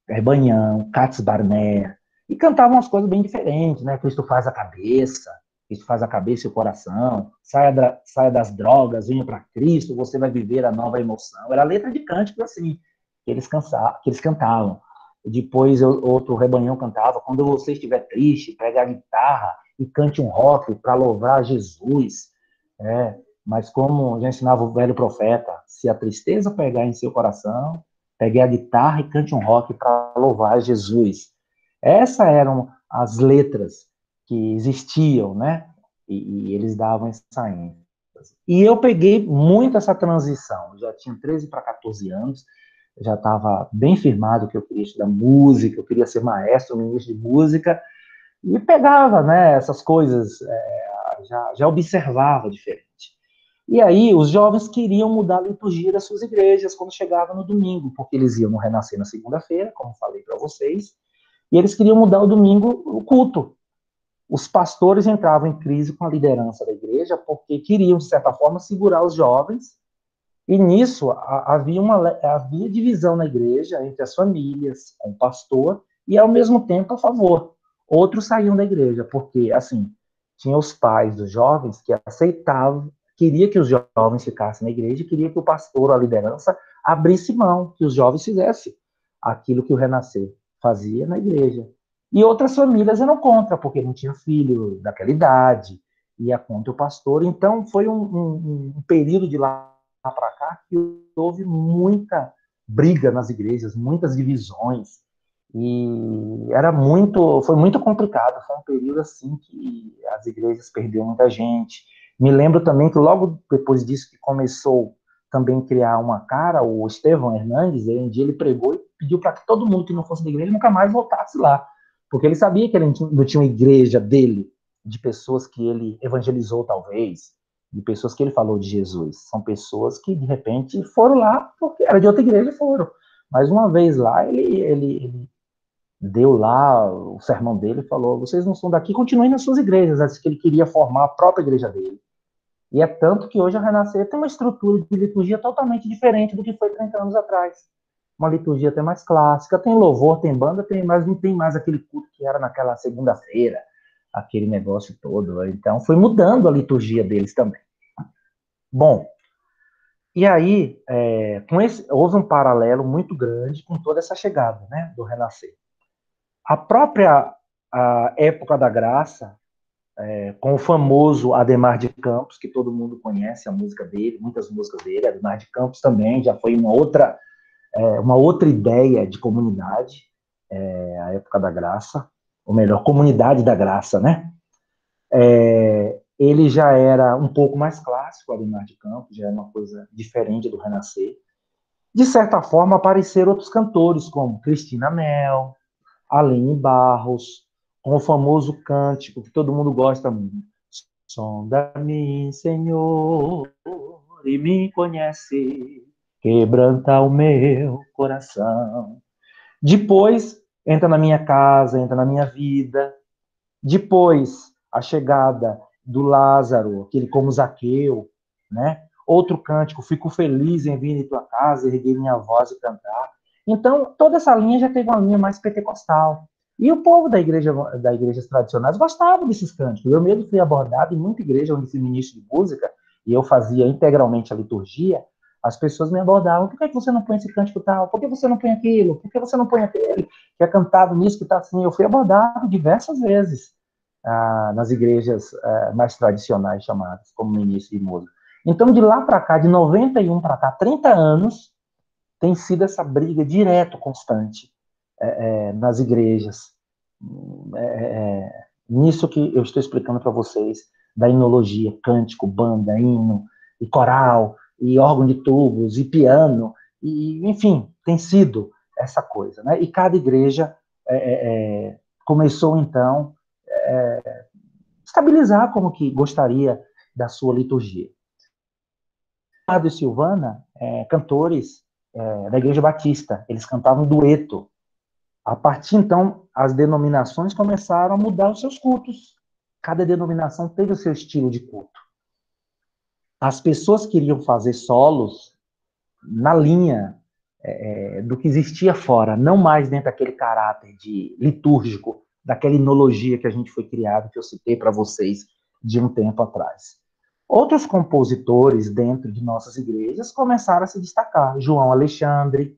Rebanhão, Cats Barnea, e cantavam umas coisas bem diferentes, né? Cristo faz a cabeça e o coração, saia das drogas, venha para Cristo, você vai viver a nova emoção. Era letra de cânticos assim, que eles cantavam. Depois outro Rebanhão cantava, quando você estiver triste, pegue a guitarra e cante um rock para louvar Jesus. Mas como já ensinava o velho profeta, se a tristeza pegar em seu coração, pegue a guitarra e cante um rock para louvar Jesus. Essas eram as letras que existiam, né? E eles davam essa ênfase. E eu peguei muito essa transição. Eu já tinha 13 para 14 anos, já estava bem firmado que eu queria estudar música, eu queria ser maestro, ministro de música, e pegava, né, essas coisas, já observava diferente. E aí, os jovens queriam mudar a liturgia das suas igrejas quando chegava no domingo, porque eles iam no Renascer na segunda-feira, como falei para vocês, e eles queriam mudar o domingo, o culto. Os pastores entravam em crise com a liderança da igreja, porque queriam, de certa forma, segurar os jovens, e nisso havia divisão na igreja entre as famílias, com o pastor, e ao mesmo tempo a favor. Outros saíam da igreja, porque, assim, tinha os pais dos jovens que aceitavam, queria que os jovens ficassem na igreja, queria que o pastor, a liderança, abrisse mão, que os jovens fizessem aquilo que o Renascer fazia na igreja. E outras famílias eram contra, porque não tinha filho daquela idade, ia contra o pastor. Então, foi um período de lá para cá que houve muita briga nas igrejas, muitas divisões, e foi muito complicado. Foi um período assim que as igrejas perderam muita gente. Me lembro também que logo depois disso que começou também a criar uma cara, o Estevão Hernandes, um dia ele pregou e pediu para que todo mundo que não fosse da igreja nunca mais voltasse lá, porque ele sabia que ele não tinha uma igreja dele, de pessoas que ele evangelizou talvez, de pessoas que ele falou de Jesus. São pessoas que de repente foram lá porque era de outra igreja e foram. Mas uma vez lá, ele deu lá o sermão dele e falou: vocês não são daqui, continuem nas suas igrejas. Acho que ele queria formar a própria igreja dele. E é tanto que hoje a Renascer tem uma estrutura de liturgia totalmente diferente do que foi 30 anos atrás. Uma liturgia até mais clássica, tem louvor, tem banda, mas não tem mais aquele culto que era naquela segunda-feira, aquele negócio todo. Então foi mudando a liturgia deles também. Bom, e aí houve um paralelo muito grande com toda essa chegada, né, do Renascer. A própria época da graça, com o famoso Adhemar de Campos, que todo mundo conhece a música dele, muitas músicas dele. Adhemar de Campos também já foi uma outra ideia de comunidade, a época da graça, ou melhor, comunidade da graça, né? Ele já era um pouco mais clássico, Adhemar de Campos, já era uma coisa diferente do Renascer. De certa forma, apareceram outros cantores, como Cristina Mel, Aline Barros, com o famoso cântico que todo mundo gosta muito. Sonda-me, Senhor, e me conhece, quebranta o meu coração. Depois, entra na minha casa, entra na minha vida. Depois, a chegada do Lázaro, aquele como Zaqueu, né? Outro cântico, fico feliz em vir em tua casa, erguer minha voz e cantar. Então, toda essa linha já teve uma linha mais pentecostal. E o povo das igrejas tradicionais gostava desses cânticos. Eu mesmo fui abordado em muita igreja onde fui ministro de música, e eu fazia integralmente a liturgia. As pessoas me abordavam: por que você não põe esse cântico tal? Por que você não põe aquilo? Por que você não põe aquele? Que é cantado nisso, que está assim. Eu fui abordado diversas vezes nas igrejas mais tradicionais chamadas, como ministro de música. Então, de lá para cá, de 91 para cá, 30 anos, tem sido essa briga direto, constante, nas igrejas. Nisso que eu estou explicando para vocês, da enologia, cântico, banda, hino, e coral, e órgão de tubos, e piano, e, enfim, tem sido essa coisa, né? E cada igreja começou, então, estabilizar como que gostaria da sua liturgia. Bernardo e Silvana, cantores da Igreja Batista, eles cantavam dueto. A partir, então, as denominações começaram a mudar os seus cultos. Cada denominação teve o seu estilo de culto. As pessoas queriam fazer solos na linha do que existia fora, não mais dentro daquele caráter de litúrgico, daquela inologia que a gente foi criado, que eu citei para vocês de um tempo atrás. Outros compositores dentro de nossas igrejas começaram a se destacar. João Alexandre,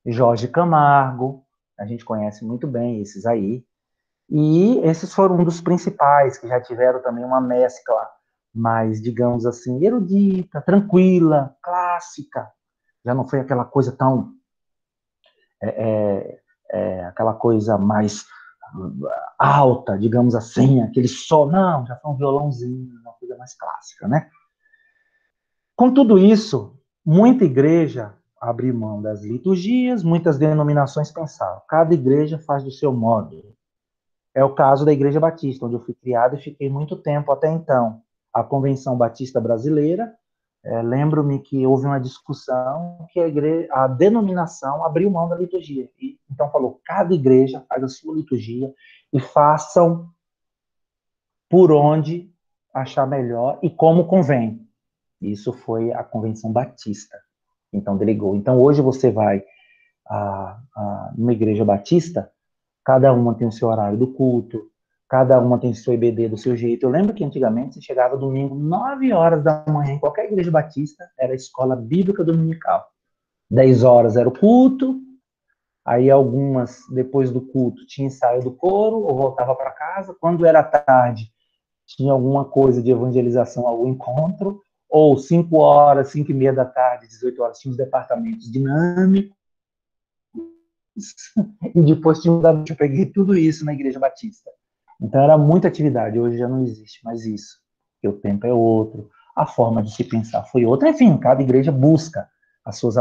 Jorge Camargo, a gente conhece muito bem esses aí. E esses foram um dos principais, que já tiveram também uma mescla mais, digamos assim, erudita, tranquila, clássica. Já não foi aquela coisa tão... aquela coisa mais alta, digamos assim, aquele som, não, já foi um violãozinho, uma coisa mais clássica, né? Com tudo isso, muita igreja abriu mão das liturgias, muitas denominações pensaram, cada igreja faz do seu modo. É o caso da Igreja Batista, onde eu fui criado e fiquei muito tempo até então. A Convenção Batista Brasileira, lembro-me que houve uma discussão que a denominação abriu mão da liturgia. E, então falou, cada igreja faz a sua liturgia e façam por onde achar melhor e como convém. Isso foi a Convenção Batista. Então delegou. Então hoje você vai numa igreja batista, cada uma tem o seu horário do culto, cada uma tem o seu EBD do seu jeito. Eu lembro que antigamente você chegava domingo, 9 horas da manhã, em qualquer igreja batista, era a escola bíblica dominical. 10 horas era o culto, aí algumas, depois do culto, tinha ensaio do coro, ou voltava para casa. Quando era tarde, tinha alguma coisa de evangelização, algum encontro, ou 5 horas, 5 e meia da tarde, 18 horas, tinha os departamentos dinâmicos. E depois eu peguei tudo isso na Igreja Batista. Então era muita atividade, hoje já não existe mais isso. Porque o tempo é outro, a forma de se pensar foi outra. Enfim, cada igreja busca as suas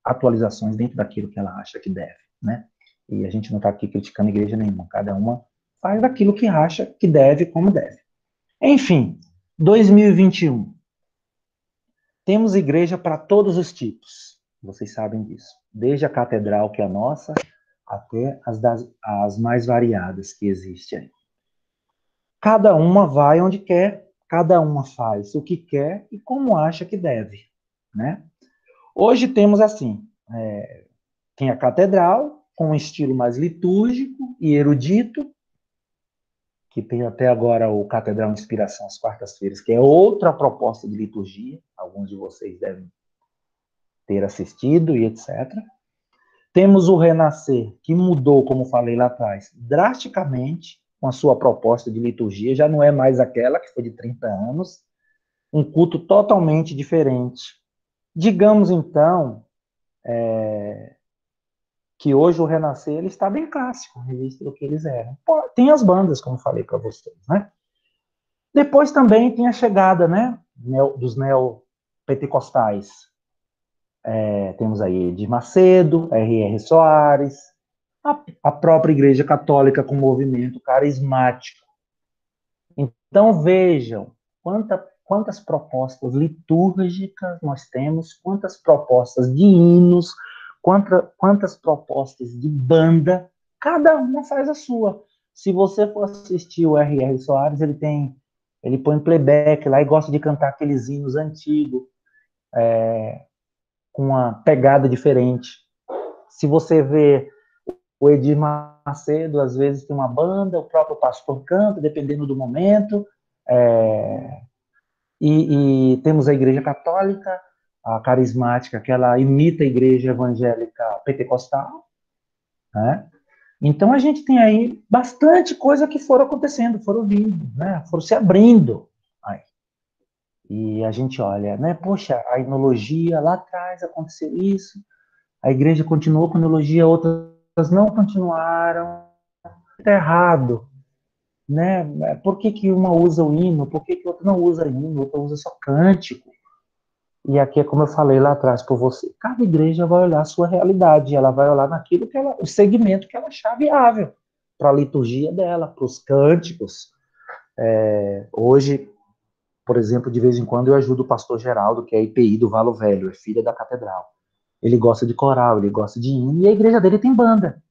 atualizações dentro daquilo que ela acha que deve, né? E a gente não está aqui criticando igreja nenhuma, cada uma faz aquilo que acha que deve, como deve. Enfim, 2021. Temos igreja para todos os tipos, vocês sabem disso. Desde a catedral, que é a nossa, até as mais variadas que existem aí. Cada uma vai onde quer, cada uma faz o que quer e como acha que deve, né? Hoje temos assim, tem a catedral, com um estilo mais litúrgico e erudito, que tem até agora o Catedral Inspiração às quartas-feiras, que é outra proposta de liturgia, alguns de vocês devem ter assistido e etc. Temos o Renascer, que mudou, como falei lá atrás, drasticamente com a sua proposta de liturgia, já não é mais aquela que foi de 30 anos, um culto totalmente diferente. Digamos, então, que hoje o Renascer ele está bem clássico, registro do que eles eram. Tem as bandas, como falei para vocês, né? Depois também tem a chegada, né, dos neopentecostais. Temos aí Edir Macedo, R.R. Soares, a própria Igreja Católica com movimento carismático. Então vejam quantas propostas litúrgicas nós temos, quantas propostas de hinos, quantas propostas de banda, cada uma faz a sua. Se você for assistir o R.R. Soares, ele põe playback lá e gosta de cantar aqueles hinos antigos, com uma pegada diferente. Se você vê o Edir Macedo, às vezes tem uma banda, o próprio pastor canta, dependendo do momento, e temos a Igreja Católica, a carismática, que ela imita a Igreja Evangélica Pentecostal, né? Então a gente tem aí bastante coisa que foram acontecendo, foram vindo, né? Foram se abrindo aí. E a gente olha, né? Poxa, a enologia, lá atrás aconteceu isso, a igreja continuou com a enologia, outras não continuaram. Está errado, né? Por que uma usa o hino? Por que outra não usa hino? Outra usa só cântico? E aqui é como eu falei lá atrás por você. Cada igreja vai olhar a sua realidade, ela vai olhar naquilo o segmento que ela achar viável. para a liturgia dela, para os cânticos. Hoje, por exemplo, de vez em quando eu ajudo o pastor Geraldo, que é IPI do Valo Velho, é filha da catedral. Ele gosta de coral, ele gosta de hino, e a igreja dele tem banda.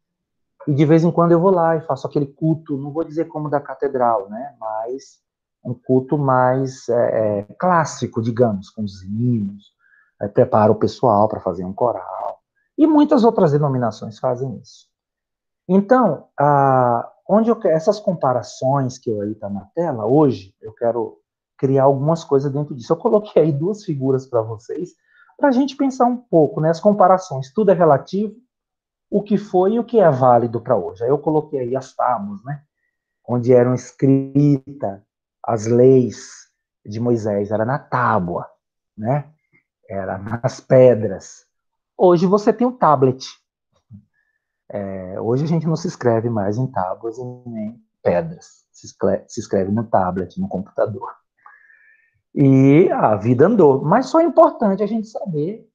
E de vez em quando eu vou lá e faço aquele culto, não vou dizer como da catedral, né? Mas um culto mais clássico, digamos, com os hinos, preparo o pessoal para fazer um coral. E muitas outras denominações fazem isso. Então, essas comparações que aí está na tela, hoje, eu quero criar algumas coisas dentro disso. Eu coloquei aí 2 figuras para vocês, para a gente pensar um pouco, né? As comparações, tudo é relativo, o que foi e o que é válido para hoje. Aí eu coloquei aí as tábuas, né? Onde eram escritas as leis de Moisés, era na tábua, né? Era nas pedras. Hoje você tem o tablet. Hoje a gente não se escreve mais em tábuas e nem em pedras. Se escreve no tablet, no computador. E a vida andou. Mas só é importante a gente saber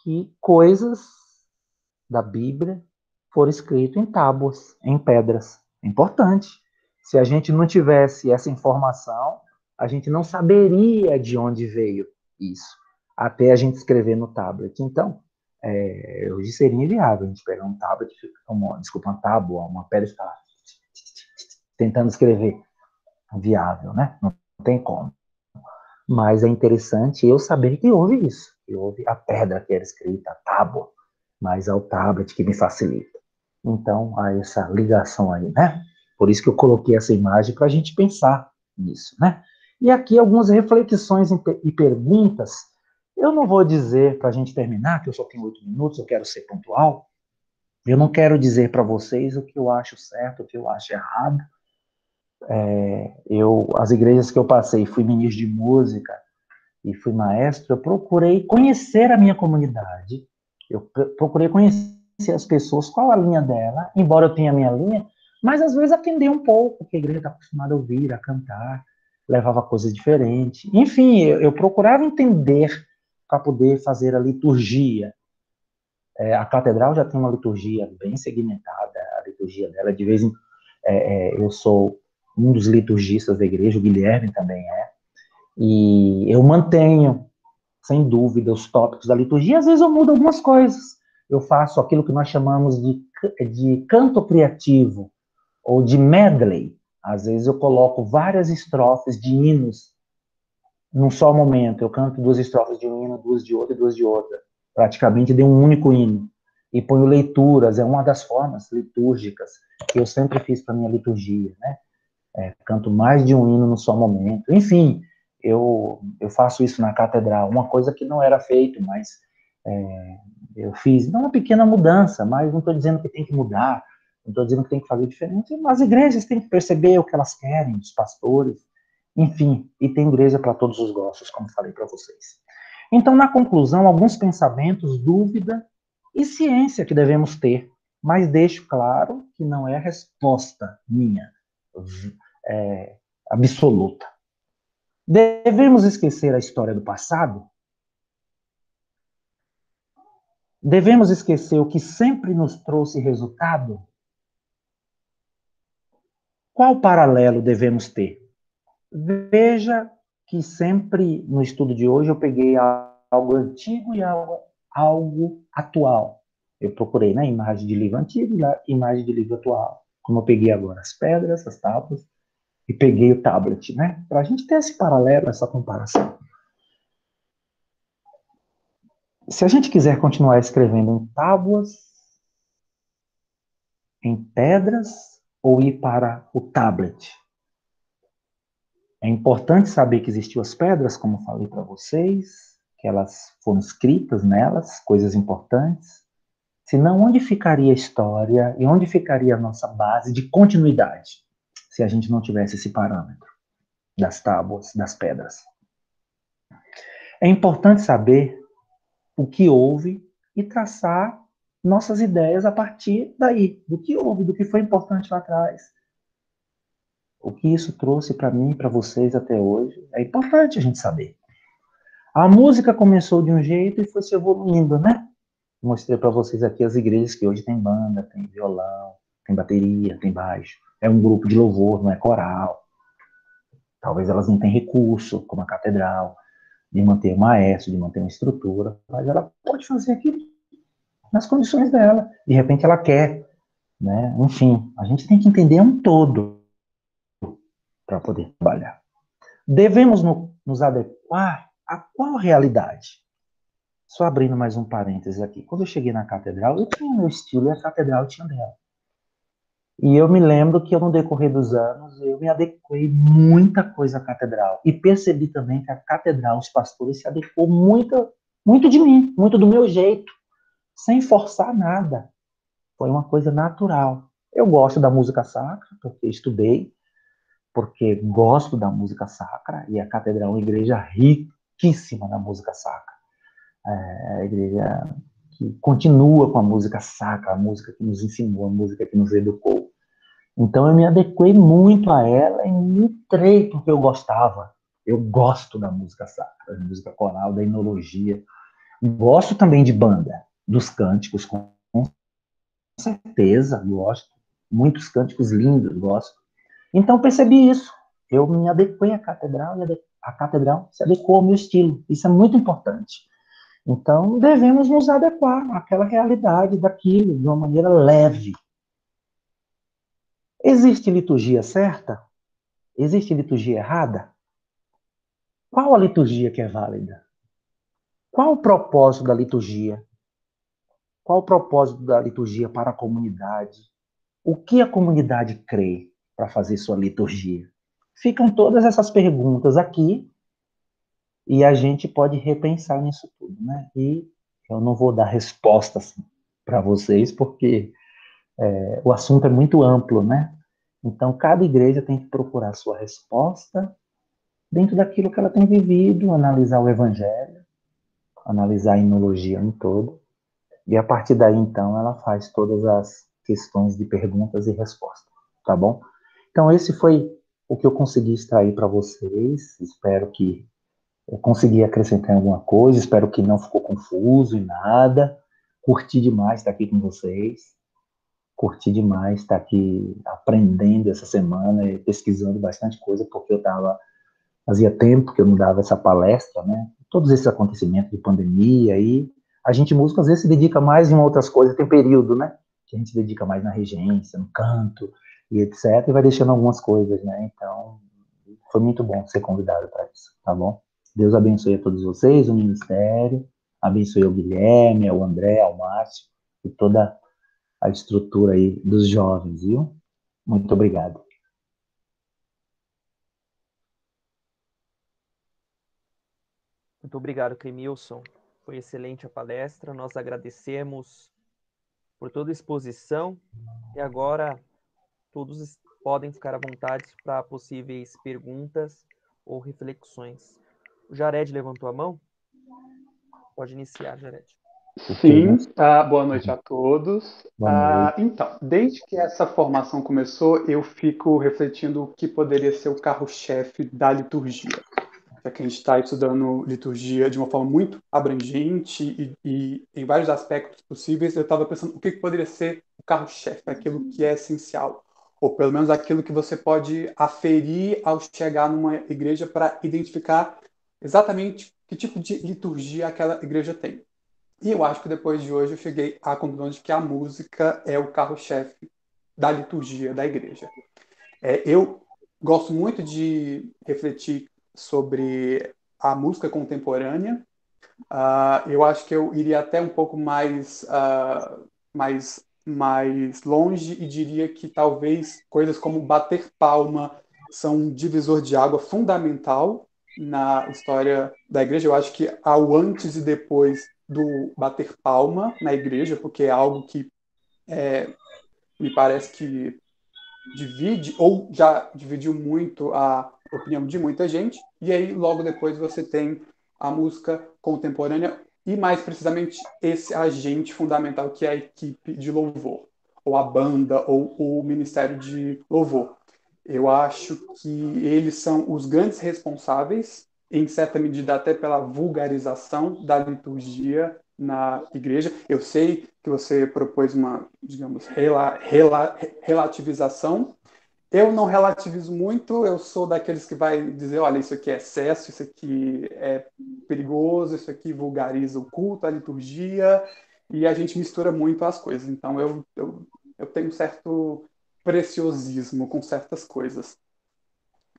que coisas da Bíblia foram escritas em tábuas, em pedras. É importante. Se a gente não tivesse essa informação, a gente não saberia de onde veio isso, até a gente escrever no tablet. Então, hoje seria inviável a gente pegar um tablet, uma tábua, uma pedra e ficar tentando escrever. Viável, né? Não tem como. Mas é interessante eu saber que houve isso, que houve a pedra que era escrita, a tábua, mas é o tablet que me facilita. Então, há essa ligação aí, né? Por isso que eu coloquei essa imagem para a gente pensar nisso, né? E aqui algumas reflexões e perguntas. Eu não vou dizer, para a gente terminar, que eu só tenho 8 minutos, eu quero ser pontual. Eu não quero dizer para vocês o que eu acho certo, o que eu acho errado. As igrejas que eu passei, fui ministro de música e fui maestro, eu procurei conhecer a minha comunidade, eu procurei conhecer as pessoas, qual a linha dela, embora eu tenha a minha linha, mas às vezes atender um pouco, porque a igreja está acostumada a ouvir, a cantar, levava coisas diferentes. Enfim, eu procurava entender para poder fazer a liturgia. A catedral já tem uma liturgia bem segmentada, a liturgia dela, de vez em eu sou um dos liturgistas da igreja, o Guilherme também é, e eu mantenho, sem dúvida, os tópicos da liturgia. Às vezes eu mudo algumas coisas. Eu faço aquilo que nós chamamos de canto criativo, ou de medley. Às vezes eu coloco várias estrofes de hinos num só momento. Eu canto 2 estrofes de um hino, 2 de outro e 2 de outra. Praticamente de um único hino. E ponho leituras, é uma das formas litúrgicas que eu sempre fiz para minha liturgia, né? Canto mais de um hino no só momento. Enfim, eu faço isso na catedral, uma coisa que não era feito, mas eu fiz uma pequena mudança, mas não estou dizendo que tem que mudar, não estou dizendo que tem que fazer diferente. As igrejas têm que perceber o que elas querem, os pastores, enfim, e tem igreja para todos os gostos, como falei para vocês. Então, na conclusão, alguns pensamentos, dúvida e ciência que devemos ter, mas deixo claro que não é a resposta minha absoluta. Devemos esquecer a história do passado? Devemos esquecer o que sempre nos trouxe resultado? Qual paralelo devemos ter? Veja que sempre no estudo de hoje eu peguei algo antigo e algo atual. Eu procurei na imagem de livro antigo e na imagem de livro atual. Como eu peguei agora as pedras, as tábuas, e peguei o tablet, né? Para a gente ter esse paralelo, essa comparação. Se a gente quiser continuar escrevendo em tábuas, em pedras, ou ir para o tablet? É importante saber que existiam as pedras, como falei para vocês, que elas foram escritas nelas, coisas importantes. Senão, onde ficaria a história e onde ficaria a nossa base de continuidade, se a gente não tivesse esse parâmetro das tábuas, das pedras? É importante saber o que houve e traçar nossas ideias a partir daí, do que houve, do que foi importante lá atrás. O que isso trouxe para mim e para vocês até hoje, é importante a gente saber. A música começou de um jeito e foi se evoluindo, né? Mostrei para vocês aqui as igrejas que hoje tem banda, tem violão, tem bateria, tem baixo. É um grupo de louvor, não é coral. Talvez elas não tenham recurso, como a catedral, de manter um maestro, de manter uma estrutura, mas ela pode fazer aquilo nas condições dela. De repente ela quer, né? Enfim, a gente tem que entender um todo para poder trabalhar. Devemos nos adequar a qual realidade? Só abrindo mais um parênteses aqui. Quando eu cheguei na catedral, eu tinha meu estilo e a catedral tinha dela. E eu me lembro que no decorrer dos anos, eu me adequei muita coisa à catedral. E percebi também que a catedral, os pastores, se adequou muito de mim, muito do meu jeito, sem forçar nada. Foi uma coisa natural. Eu gosto da música sacra, porque estudei, porque gosto da música sacra, e a catedral é uma igreja riquíssima na música sacra. É a igreja que continua com a música sacra, a música que nos ensinou, a música que nos educou. Então eu me adequei muito a ela e me entrei porque eu gostava. Eu gosto da música sacra, da música coral, da enologia. Gosto também de banda, dos cânticos, com certeza, gosto. Muitos cânticos lindos, gosto. Então percebi isso. Eu me adequei à catedral e a catedral se adequou ao meu estilo. Isso é muito importante. Então devemos nos adequar àquela realidade daquilo de uma maneira leve. Existe liturgia certa? Existe liturgia errada? Qual a liturgia que é válida? Qual o propósito da liturgia? Qual o propósito da liturgia para a comunidade? O que a comunidade crê para fazer sua liturgia? Ficam todas essas perguntas aqui e a gente pode repensar nisso tudo, né? E eu não vou dar respostas para vocês porque o assunto é muito amplo, né? Então, cada igreja tem que procurar a sua resposta dentro daquilo que ela tem vivido, analisar o evangelho, analisar a enologia em todo, e a partir daí, então, ela faz todas as questões de perguntas e respostas, tá bom? Então, esse foi o que eu consegui extrair para vocês, espero que eu consegui acrescentar alguma coisa, espero que não ficou confuso em nada, curti demais estar aqui com vocês, curti demais estar aqui aprendendo essa semana e pesquisando bastante coisa, porque fazia tempo que eu não dava essa palestra, né? Todos esses acontecimentos de pandemia aí, a gente músico às vezes se dedica mais em outras coisas, tem período, né? Que a gente se dedica mais na regência, no canto e etc, e vai deixando algumas coisas, né? Então, foi muito bom ser convidado para isso, tá bom? Deus abençoe a todos vocês, o ministério, abençoe o Guilherme, ao André, ao Márcio e toda a estrutura aí dos jovens, viu? Muito obrigado. Muito obrigado, Clemilson. Foi excelente a palestra. Nós agradecemos por toda a exposição e agora todos podem ficar à vontade para possíveis perguntas ou reflexões. O Jared levantou a mão? Pode iniciar, Jared. Sim, boa noite a todos. Boa noite. Então, desde que essa formação começou, eu fico refletindo o que poderia ser o carro-chefe da liturgia. Já que a gente está estudando liturgia de uma forma muito abrangente e em vários aspectos possíveis, eu estava pensando o que poderia ser o carro-chefe, aquilo que é essencial, ou pelo menos aquilo que você pode aferir ao chegar numa igreja para identificar exatamente que tipo de liturgia aquela igreja tem. E eu acho que depois de hoje eu cheguei à conclusão de que a música é o carro-chefe da liturgia da igreja. Eu gosto muito de refletir sobre a música contemporânea. Eu acho que eu iria até um pouco mais longe e diria que talvez coisas como bater palma são um divisor de água fundamental na história da igreja. Eu acho que há o antes e depois do bater palma na igreja, porque é algo que me parece que divide ou já dividiu muito a opinião de muita gente, e aí logo depois você tem a música contemporânea e mais precisamente esse agente fundamental que é a equipe de louvor, ou a banda, ou o ministério de louvor. Eu acho que eles são os grandes responsáveis, em certa medida até pela vulgarização da liturgia na igreja. Eu sei que você propôs uma, digamos, relativização. Eu não relativizo muito, eu sou daqueles que vai dizer, olha, isso aqui é excesso, isso aqui é perigoso, isso aqui vulgariza o culto, a liturgia, e a gente mistura muito as coisas. Então, eu tenho um certo preciosismo com certas coisas.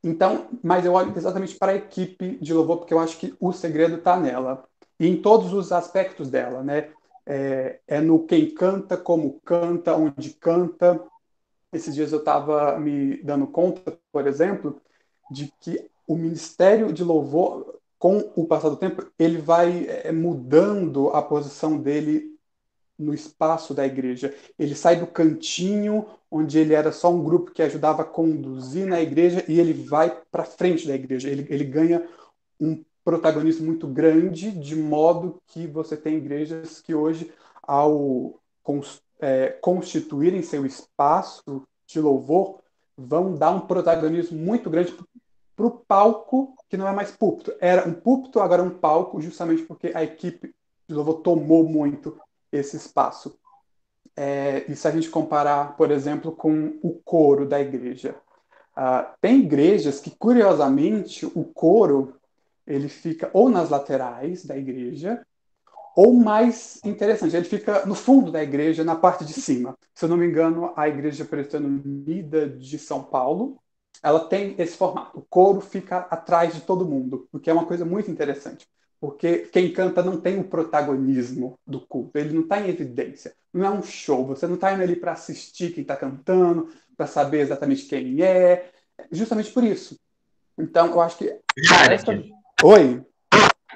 Então, mas eu olho exatamente para a equipe de louvor, porque eu acho que o segredo está nela, e em todos os aspectos dela, né? É no quem canta, como canta, onde canta. Esses dias eu estava me dando conta, por exemplo, de que o ministério de louvor, com o passar do tempo, ele vai mudando a posição dele no espaço da igreja. Ele sai do cantinho, onde ele era só um grupo que ajudava a conduzir na igreja, e ele vai para frente da igreja. Ele ganha um protagonismo muito grande, de modo que você tem igrejas que hoje, ao constituírem seu espaço de louvor, vão dar um protagonismo muito grande para o palco, que não é mais púlpito. Era um púlpito, agora é um palco, justamente porque a equipe de louvor tomou muito esse espaço. E se a gente comparar, por exemplo, com o coro da igreja, tem igrejas que, curiosamente, o coro ele fica ou nas laterais da igreja, ou mais interessante, ele fica no fundo da igreja, na parte de cima. Se eu não me engano, a Igreja Presbiteriana Unida de São Paulo, ela tem esse formato. O coro fica atrás de todo mundo, o que é uma coisa muito interessante, porque quem canta não tem o protagonismo do culto, ele não está em evidência. Não é um show, você não está indo ali para assistir quem está cantando, para saber exatamente quem é, justamente por isso. Então, eu acho que essa... Jared, Oi?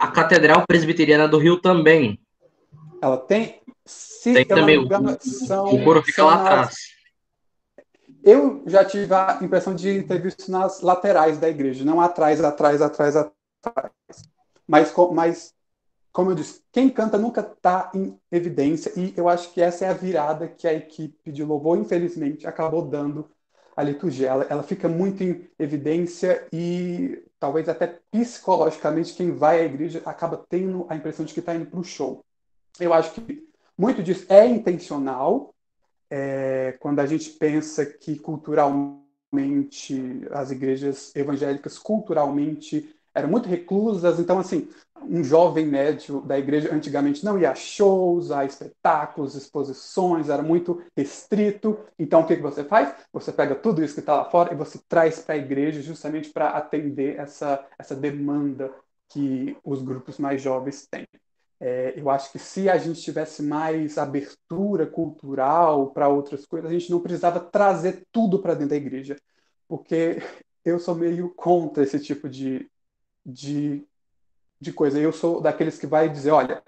a Catedral Presbiteriana do Rio também. Ela tem, Tem se eu não também, me engano, o coro fica lá atrás. Eu já tive a impressão de ter visto nas laterais da igreja, não atrás. Mas, como eu disse, quem canta nunca está em evidência, e eu acho que essa é a virada que a equipe de louvor, infelizmente, acabou dando à liturgia. Ela fica muito em evidência e talvez até psicologicamente quem vai à igreja acaba tendo a impressão de que está indo para o show. Eu acho que muito disso é intencional, quando a gente pensa que culturalmente as igrejas evangélicas culturalmente eram muito reclusas, então assim, um jovem médio da igreja antigamente não ia a shows, a espetáculos, exposições, era muito restrito. Então o que você faz? Você pega tudo isso que está lá fora e você traz para a igreja justamente para atender essa demanda que os grupos mais jovens têm. Eu acho que se a gente tivesse mais abertura cultural para outras coisas, a gente não precisava trazer tudo para dentro da igreja, porque eu sou meio contra esse tipo de, de coisa. Eu sou daqueles que vai dizer, olha,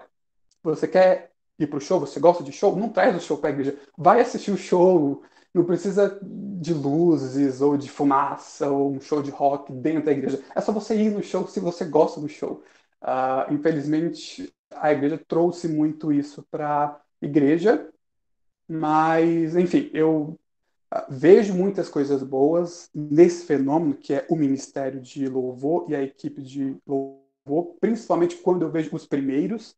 você quer ir para o show, você gosta de show? Não traz o show para a igreja. Vai assistir o show, não precisa de luzes ou de fumaça ou um show de rock dentro da igreja. É só você ir no show se você gosta do show. Infelizmente, a igreja trouxe muito isso para a igreja, mas, enfim, eu vejo muitas coisas boas nesse fenômeno que é o ministério de louvor e a equipe de louvor, principalmente quando eu vejo os primeiros.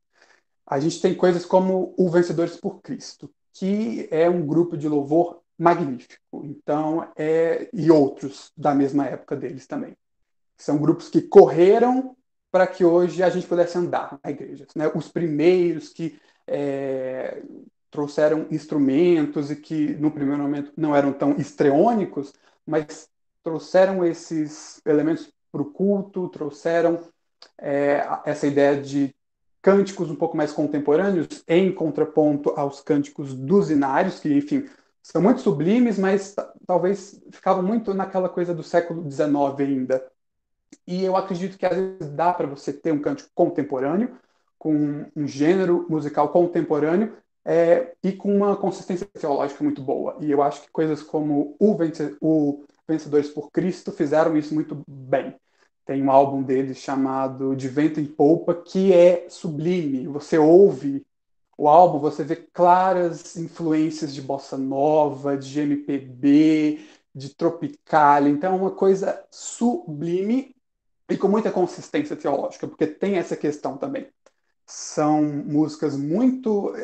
A gente tem coisas como o Vencedores por Cristo, que é um grupo de louvor magnífico. Então, e outros da mesma época deles também. São grupos que correram para que hoje a gente pudesse andar na igreja, né? Os primeiros que trouxeram instrumentos e que, no primeiro momento, não eram tão estreônicos, mas trouxeram esses elementos para o culto, trouxeram essa ideia de cânticos um pouco mais contemporâneos, em contraponto aos cânticos duzinários, que, enfim, são muito sublimes, mas talvez ficavam muito naquela coisa do século XIX ainda. E eu acredito que às vezes dá para você ter um cântico contemporâneo, com um gênero musical contemporâneo, e com uma consistência teológica muito boa. E eu acho que coisas como o Vencedores por Cristo fizeram isso muito bem. Tem um álbum deles chamado De Vento em Polpa, que é sublime. Você ouve o álbum, você vê claras influências de bossa nova, de MPB, de Tropicália. Então, é uma coisa sublime e com muita consistência teológica, porque tem essa questão também. são músicas muito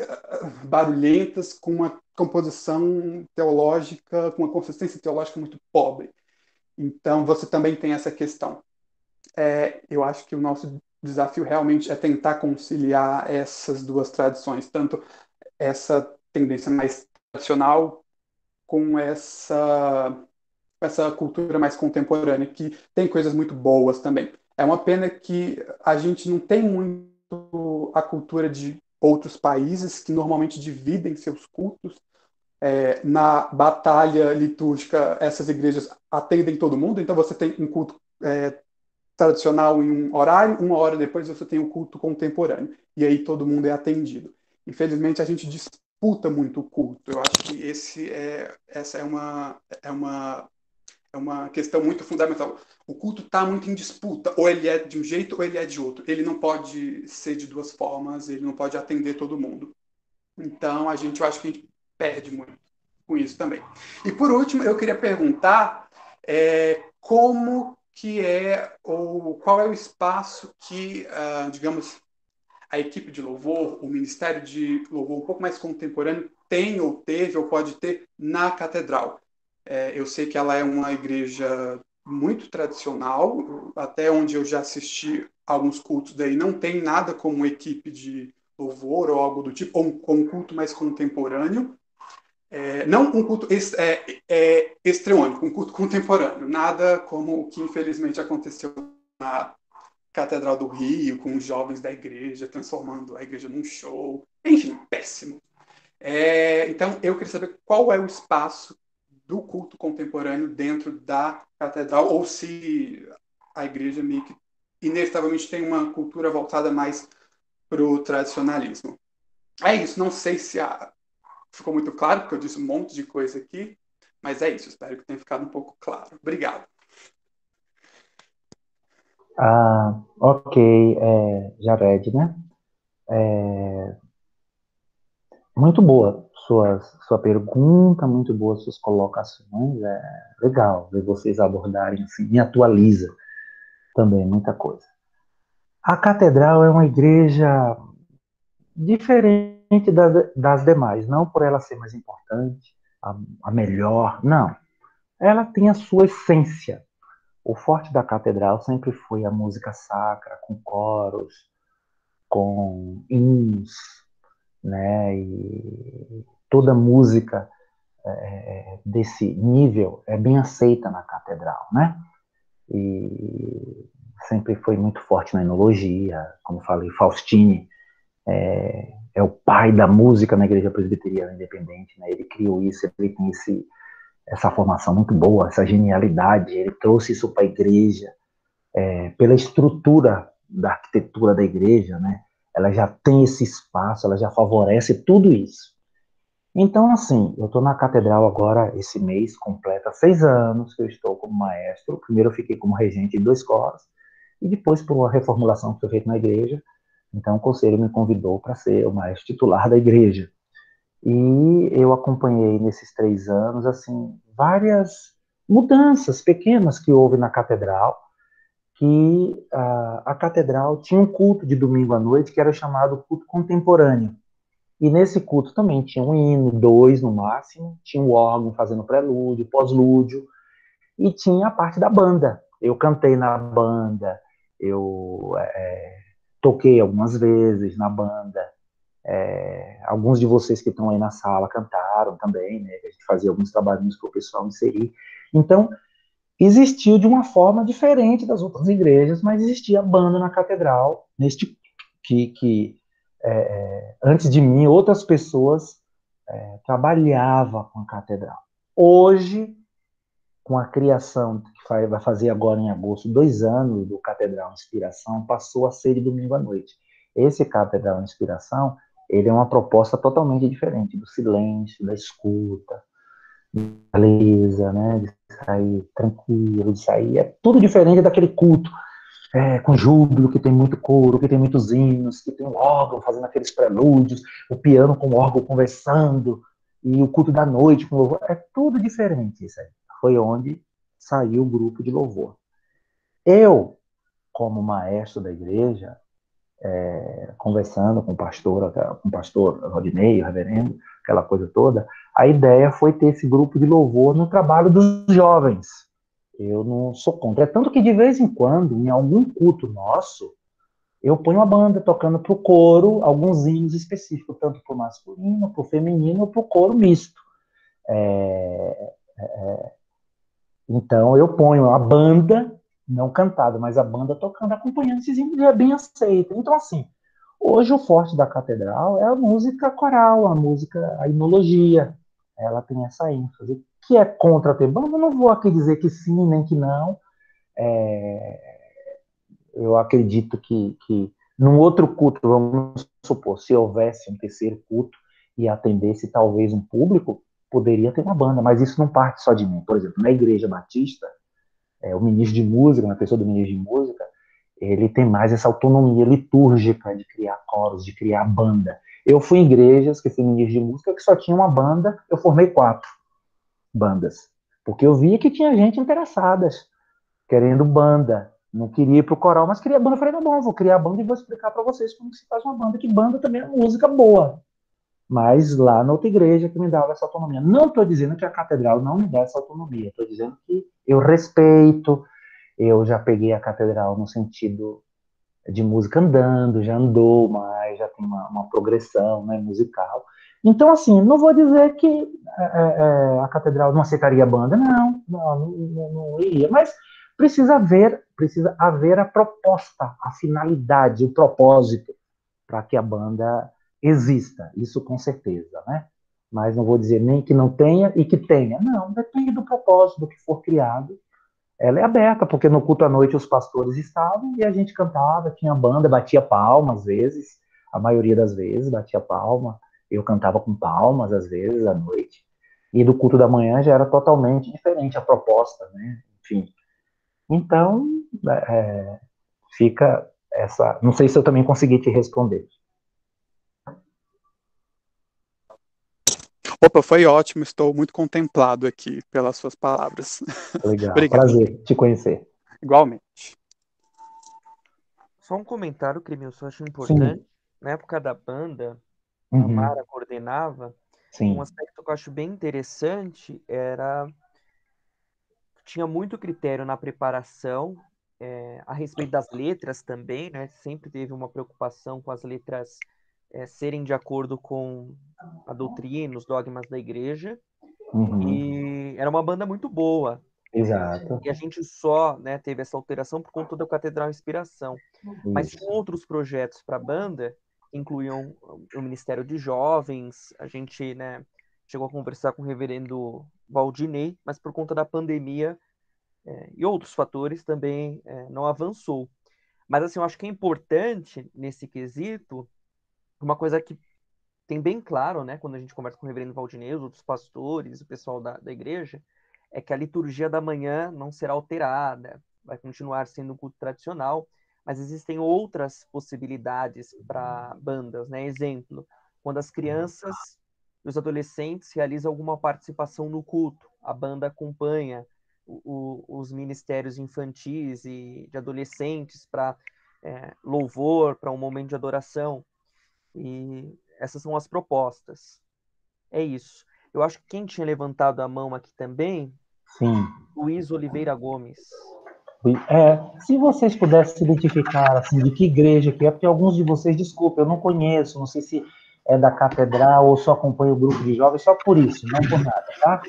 barulhentas, com uma composição teológica, com uma consistência teológica muito pobre. Então, você também tem essa questão. Eu acho que o nosso desafio realmente é tentar conciliar essas duas tradições, tanto essa tendência mais tradicional com essa cultura mais contemporânea, que tem coisas muito boas também. É uma pena que a gente não tem muito a cultura de outros países que normalmente dividem seus cultos. Na batalha litúrgica, essas igrejas atendem todo mundo, então você tem um culto tradicional em um horário, uma hora depois você tem o culto contemporâneo, e aí todo mundo é atendido. Infelizmente, a gente disputa muito o culto. Eu acho que essa é uma questão muito fundamental. O culto está muito em disputa, ou ele é de um jeito ou ele é de outro. Ele não pode ser de duas formas, ele não pode atender todo mundo. Então, eu acho que a gente perde muito com isso também. E por último, eu queria perguntar como que ou qual é o espaço que, digamos, a equipe de louvor, o Ministério de Louvor um pouco mais contemporâneo tem ou teve ou pode ter na catedral. Eu sei que ela é uma igreja muito tradicional, até onde eu já assisti alguns cultos daí, não tem nada como equipe de louvor ou algo do tipo, ou um culto mais contemporâneo. Não um culto estriônico, um culto contemporâneo, nada como o que infelizmente aconteceu na Catedral do Rio, com os jovens da igreja, transformando a igreja num show, enfim, péssimo. Então, eu queria saber qual é o espaço do culto contemporâneo dentro da catedral, ou se a igreja meio que inevitavelmente tem uma cultura voltada mais para o tradicionalismo. É isso, não sei se ficou muito claro, porque eu disse um monte de coisa aqui, mas é isso, espero que tenha ficado um pouco claro. Obrigado. Ok, Jared, né? Muito boa sua pergunta, muito boas suas colocações. Legal ver vocês abordarem assim, me atualiza também muita coisa. A catedral é uma igreja diferente das demais, não por ela ser mais importante, a melhor, não. Ela tem a sua essência. O forte da catedral sempre foi a música sacra, com coros, com hinos, né? E toda música desse nível é bem aceita na catedral, né? E sempre foi muito forte na enologia, como falei, Faustini é o pai da música na Igreja Presbiteriana Independente, né? Ele criou isso, ele tem essa formação muito boa, essa genialidade, ele trouxe isso para a igreja, pela estrutura da arquitetura da igreja, né? Ela já tem esse espaço, ela já favorece tudo isso. Então, assim, eu estou na catedral agora, esse mês, completa 6 anos que eu estou como maestro. Primeiro eu fiquei como regente de 2 coros, e depois, por uma reformulação que foi feita na igreja, então o conselho me convidou para ser o maestro titular da igreja. E eu acompanhei nesses 3 anos, assim, várias mudanças pequenas que houve na catedral, que a catedral tinha um culto de domingo à noite que era chamado culto contemporâneo. E nesse culto também tinha um hino, 2 no máximo, tinha um órgão fazendo prelúdio, pós-lúdio, e tinha a parte da banda. Eu cantei na banda, eu toquei algumas vezes na banda, alguns de vocês que estão aí na sala cantaram também, né? A gente fazia alguns trabalhinhos para o pessoal inserir. Então, existiu de uma forma diferente das outras igrejas, mas existia banda na catedral, que antes de mim, outras pessoas trabalhavam com a catedral. Hoje, com a criação, que vai fazer agora em agosto, 2 anos do Catedral Inspiração, passou a ser de domingo à noite. Esse Catedral Inspiração, ele é uma proposta totalmente diferente do silêncio, da escuta, da beleza, né, de sair tranquilo, de sair, é tudo diferente daquele culto com júbilo, que tem muito coro, que tem muitos hinos, que tem um órgão fazendo aqueles prelúdios, o piano com o órgão conversando, e o culto da noite com louvor. É tudo diferente isso aí. Foi onde saiu o grupo de louvor. Eu, como maestro da igreja, conversando com o pastor Rodinei, o reverendo, aquela coisa toda, a ideia foi ter esse grupo de louvor no trabalho dos jovens. Eu não sou contra. É tanto que de vez em quando, em algum culto nosso, eu ponho uma banda tocando para o coro alguns hinos específicos, tanto para o masculino, para o feminino, ou para o coro misto. Então eu ponho a banda, não cantada, mas a banda tocando, acompanhando esses hinos, e é bem aceita. Então, assim, hoje o forte da catedral é a música coral, a himnologia. Ela tem essa ênfase. Que é contra ter banda, eu não vou aqui dizer que sim, nem que não. Eu acredito que num outro culto, vamos supor, se houvesse um terceiro culto e atendesse talvez um público, poderia ter uma banda, mas isso não parte só de mim. Por exemplo, na Igreja Batista, o ministro de música, na pessoa do ministro de música, ele tem mais essa autonomia litúrgica de criar coros, de criar banda. Eu fui em igrejas que fui ministro de música que só tinha uma banda, eu formei 4 bandas, porque eu via que tinha gente interessada, querendo banda. Não queria ir pro coral, mas queria banda. Eu falei, tá bom, vou criar banda e vou explicar para vocês como se faz uma banda, que banda também é música boa. Mas lá na outra igreja que me dava essa autonomia. Não estou dizendo que a catedral não me dá essa autonomia, estou dizendo que eu respeito, eu já peguei a catedral no sentido de música andando, já andou mais, já tem uma progressão, né, musical. Então, assim, não vou dizer que a catedral não aceitaria a banda, não iria, mas precisa haver a proposta, a finalidade, o propósito para que a banda exista, isso com certeza, né? Mas não vou dizer nem que não tenha e que tenha, não, depende do propósito, do que for criado. Ela é aberta, porque no culto à noite os pastores estavam e a gente cantava, tinha banda, batia palma às vezes, a maioria das vezes batia palma, eu cantava com palmas às vezes à noite. E do culto da manhã já era totalmente diferente a proposta, né? Enfim. Então, fica essa. Não sei se eu também consegui te responder. Opa, foi ótimo, estou muito contemplado aqui pelas suas palavras. Legal, Obrigado. prazer te conhecer. Igualmente. Só um comentário, Cremilson, eu acho importante. Sim. Na época da banda, a Uhum. Mara coordenava, Sim. um aspecto que eu acho bem interessante era... Tinha muito critério na preparação, a respeito das letras também, né? Sempre teve uma preocupação com as letras serem de acordo com a doutrina, os dogmas da igreja. Uhum. E era uma banda muito boa. Exato. E a gente só, né, teve essa alteração por conta da Catedral Inspiração. Mas Isso. tinha outros projetos para a banda, que incluíam o Ministério de Jovens. A gente, né, chegou a conversar com o reverendo Valdinei, mas por conta da pandemia e outros fatores também não avançou. Mas assim, eu acho que é importante nesse quesito, uma coisa que tem bem claro, né, quando a gente conversa com o reverendo Valdinei, os outros pastores, o pessoal da igreja, é que a liturgia da manhã não será alterada, vai continuar sendo um culto tradicional, mas existem outras possibilidades para bandas, né? Exemplo, quando as crianças e os adolescentes realizam alguma participação no culto, a banda acompanha os ministérios infantis e de adolescentes para louvor, para um momento de adoração. E essas são as propostas. É isso. Eu acho que quem tinha levantado a mão aqui também, Sim. Luiz Oliveira Gomes. Se vocês pudessem se identificar assim, de que igreja que é, porque alguns de vocês, desculpa, eu não conheço, não sei se é da catedral ou só acompanho o grupo de jovens, só por isso, não por nada, tá?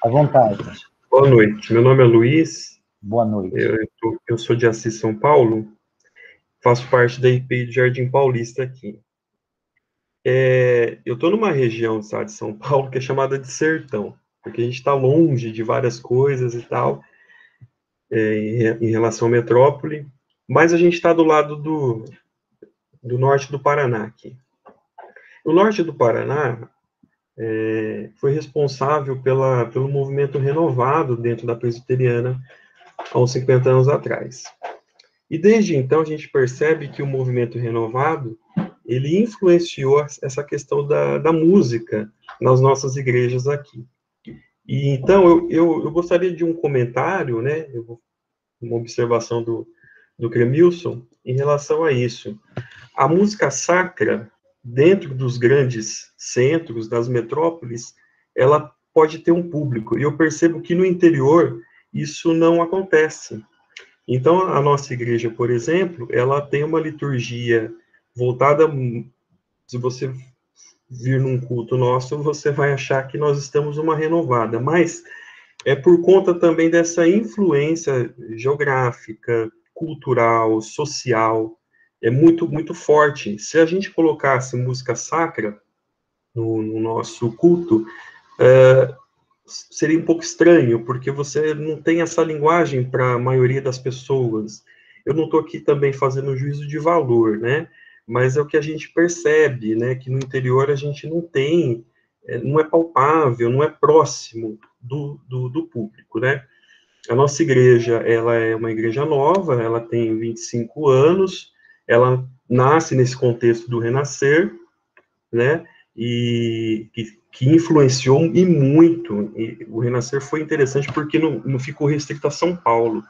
À vontade. Boa noite, meu nome é Luiz. Boa noite. Eu sou de Assis, São Paulo, faço parte da IPI de Jardim Paulista aqui. Eu estou numa região do estado de São Paulo que é chamada de Sertão, porque a gente está longe de várias coisas e tal, em relação à metrópole, mas a gente está do lado do norte do Paraná aqui. O norte do Paraná foi responsável pelo movimento renovado dentro da presbiteriana há uns 50 anos atrás. E desde então a gente percebe que o movimento renovado ele influenciou essa questão da música nas nossas igrejas aqui. E então eu gostaria de um comentário, né, uma observação do do Cremilson em relação a isso. A música sacra, dentro dos grandes centros, das metrópoles, ela pode ter um público. E eu percebo que no interior isso não acontece. Então, a nossa igreja, por exemplo, ela tem uma liturgia voltada. Se você vir num culto nosso, você vai achar que nós estamos uma renovada, mas é por conta também dessa influência geográfica, cultural, social, é muito, muito forte. Se a gente colocasse música sacra no nosso culto, seria um pouco estranho, porque você não tem essa linguagem para a maioria das pessoas. Eu não estou aqui também fazendo juízo de valor, né? Mas é o que a gente percebe, né? Que no interior a gente não tem, não é palpável, não é próximo do público, né? A nossa igreja, ela é uma igreja nova, ela tem 25 anos, ela nasce nesse contexto do Renascer, né? E que influenciou e muito. E o Renascer foi interessante porque não ficou restrito a São Paulo,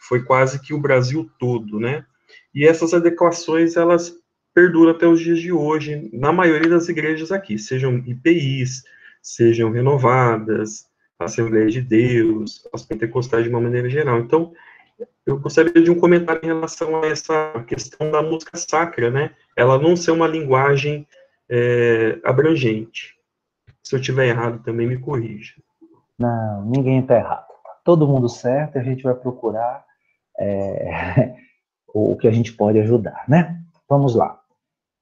foi quase que o Brasil todo, né? E essas adequações, elas perduram até os dias de hoje, na maioria das igrejas aqui, sejam IPIs, sejam renovadas, Assembleia de Deus, as pentecostais de uma maneira geral. Então, eu gostaria de um comentário em relação a essa questão da música sacra, né? Ela não ser uma linguagem abrangente. Se eu tiver errado, também me corrija. Não, ninguém está errado. Tá todo mundo certo e a gente vai procurar o que a gente pode ajudar, né? Vamos lá.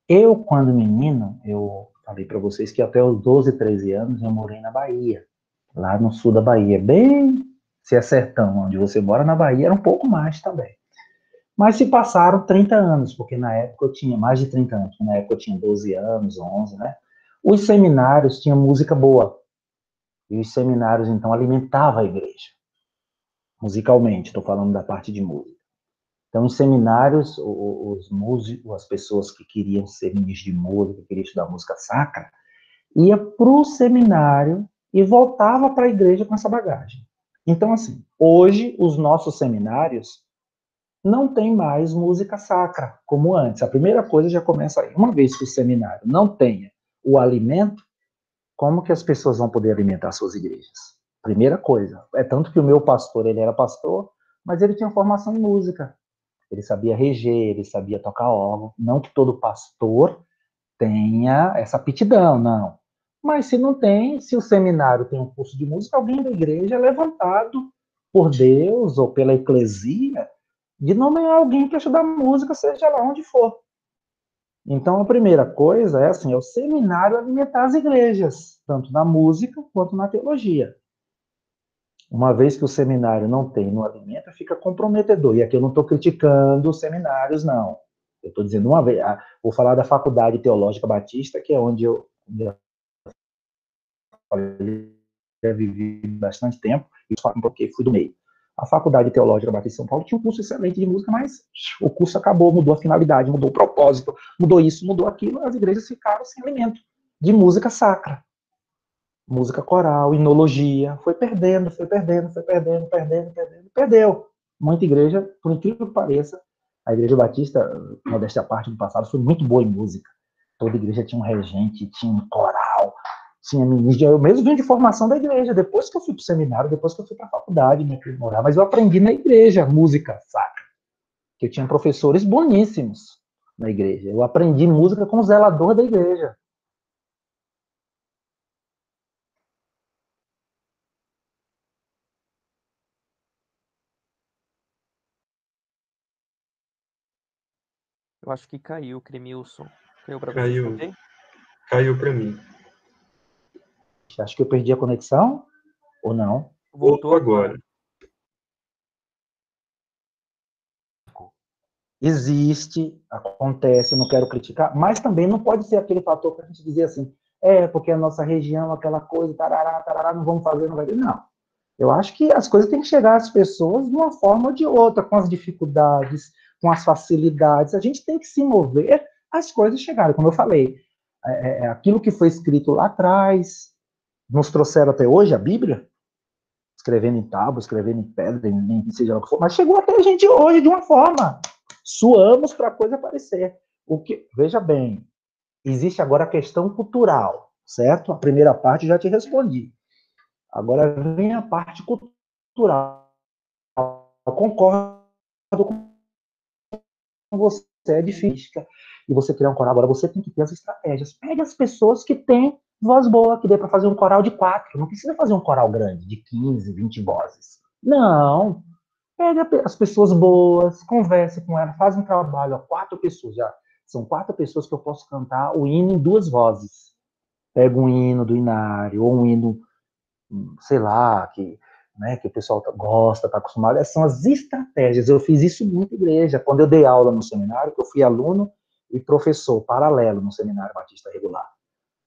Eu, quando menino, eu falei para vocês que até os 12, 13 anos eu morei na Bahia, lá no sul da Bahia, bem se é sertão, onde você mora na Bahia, era um pouco mais também. Mas se passaram 30 anos, porque na época eu tinha mais de 30 anos, na época eu tinha 12 anos, 11, né? Os seminários tinham música boa, e os seminários, então, alimentavam a igreja, musicalmente, estou falando da parte de música. Então, os seminários, os músicos, as pessoas que queriam ser ministros de música, que queriam estudar música sacra, ia para o seminário e voltava para a igreja com essa bagagem. Então, assim, hoje, os nossos seminários não tem mais música sacra, como antes. A primeira coisa já começa aí. Uma vez que o seminário não tenha o alimento, como que as pessoas vão poder alimentar suas igrejas? Primeira coisa. É tanto que o meu pastor, ele era pastor, mas ele tinha formação em música. Ele sabia reger, ele sabia tocar órgão. Não que todo pastor tenha essa aptidão, não. Mas se não tem, se o seminário tem um curso de música, alguém da igreja é levantado por Deus ou pela eclesia de nomear alguém para estudar música, seja lá onde for. Então, a primeira coisa é assim, é o seminário alimentar as igrejas, tanto na música quanto na teologia. Uma vez que o seminário não tem, não alimenta, fica comprometedor. E aqui eu não estou criticando os seminários, não. Eu estou dizendo uma vez, vou falar da Faculdade Teológica Batista, que é onde eu vivi bastante tempo, e porque fui do meio. A Faculdade Teológica Batista de São Paulo tinha um curso excelente de música, mas o curso acabou, mudou a finalidade, mudou o propósito, mudou isso, mudou aquilo, as igrejas ficaram sem alimento de música sacra. Música coral, inologia, foi perdendo, perdeu. Muita igreja, por incrível que pareça, a Igreja Batista, modéstia à parte do passado, foi muito boa em música. Toda igreja tinha um regente, tinha um coral, tinha ministro. Eu mesmo vim de formação da igreja, depois que eu fui para o seminário, depois que eu fui para a faculdade, né, morar, mas eu aprendi na igreja música sacra, que eu tinha professores boníssimos na igreja. Eu aprendi música com o zelador da igreja. Eu acho que caiu, Cremilson. Caiu para você Caiu. também? Caiu para mim. Acho que eu perdi a conexão, ou não? Voltou agora. Existe, acontece, não quero criticar, mas também não pode ser aquele fator para a gente dizer assim, porque a nossa região, aquela coisa, tarará, tarará, não vamos fazer, não vai ter. Não. Eu acho que as coisas têm que chegar às pessoas de uma forma ou de outra, com as dificuldades, com as facilidades. A gente tem que se mover, as coisas chegarem. Como eu falei, aquilo que foi escrito lá atrás, nos trouxeram até hoje a Bíblia, escrevendo em tábua, escrevendo em pedra, em seja lá o que for, mas chegou até a gente hoje de uma forma. suamos para a coisa aparecer. Veja bem, existe agora a questão cultural, certo? A primeira parte eu já te respondi. Agora vem a parte cultural. Eu concordo com você, é difícil. E você criar um coral, agora você tem que ter as estratégias. Pegue as pessoas que têm voz boa, que dê para fazer um coral de 4. Não precisa fazer um coral grande, de 15, 20 vozes. Não. Pega as pessoas boas, converse com elas, faz um trabalho, 4 pessoas já. São 4 pessoas que eu posso cantar o hino em 2 vozes. Pega um hino do Inário, ou um hino, sei lá, que o pessoal gosta, está acostumado. Essas são as estratégias. Eu fiz isso muito em igreja. Quando eu dei aula no seminário, que eu fui aluno e professor, paralelo no Seminário Batista Regular.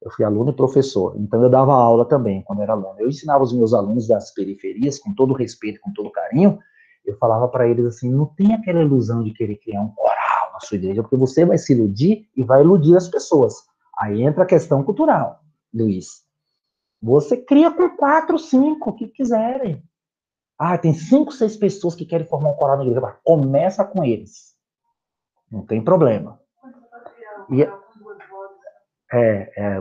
Eu fui aluno e professor, então eu dava aula também, quando era aluno. Eu ensinava os meus alunos das periferias, com todo respeito, com todo carinho, eu falava para eles assim, não tem aquela ilusão de querer criar um coral na sua igreja, porque você vai se iludir e vai iludir as pessoas. Aí entra a questão cultural, Luiz. Você cria com 4, 5, o que quiserem. Ah, tem 5, 6 pessoas que querem formar um coral na igreja. Começa com eles. Não tem problema. E,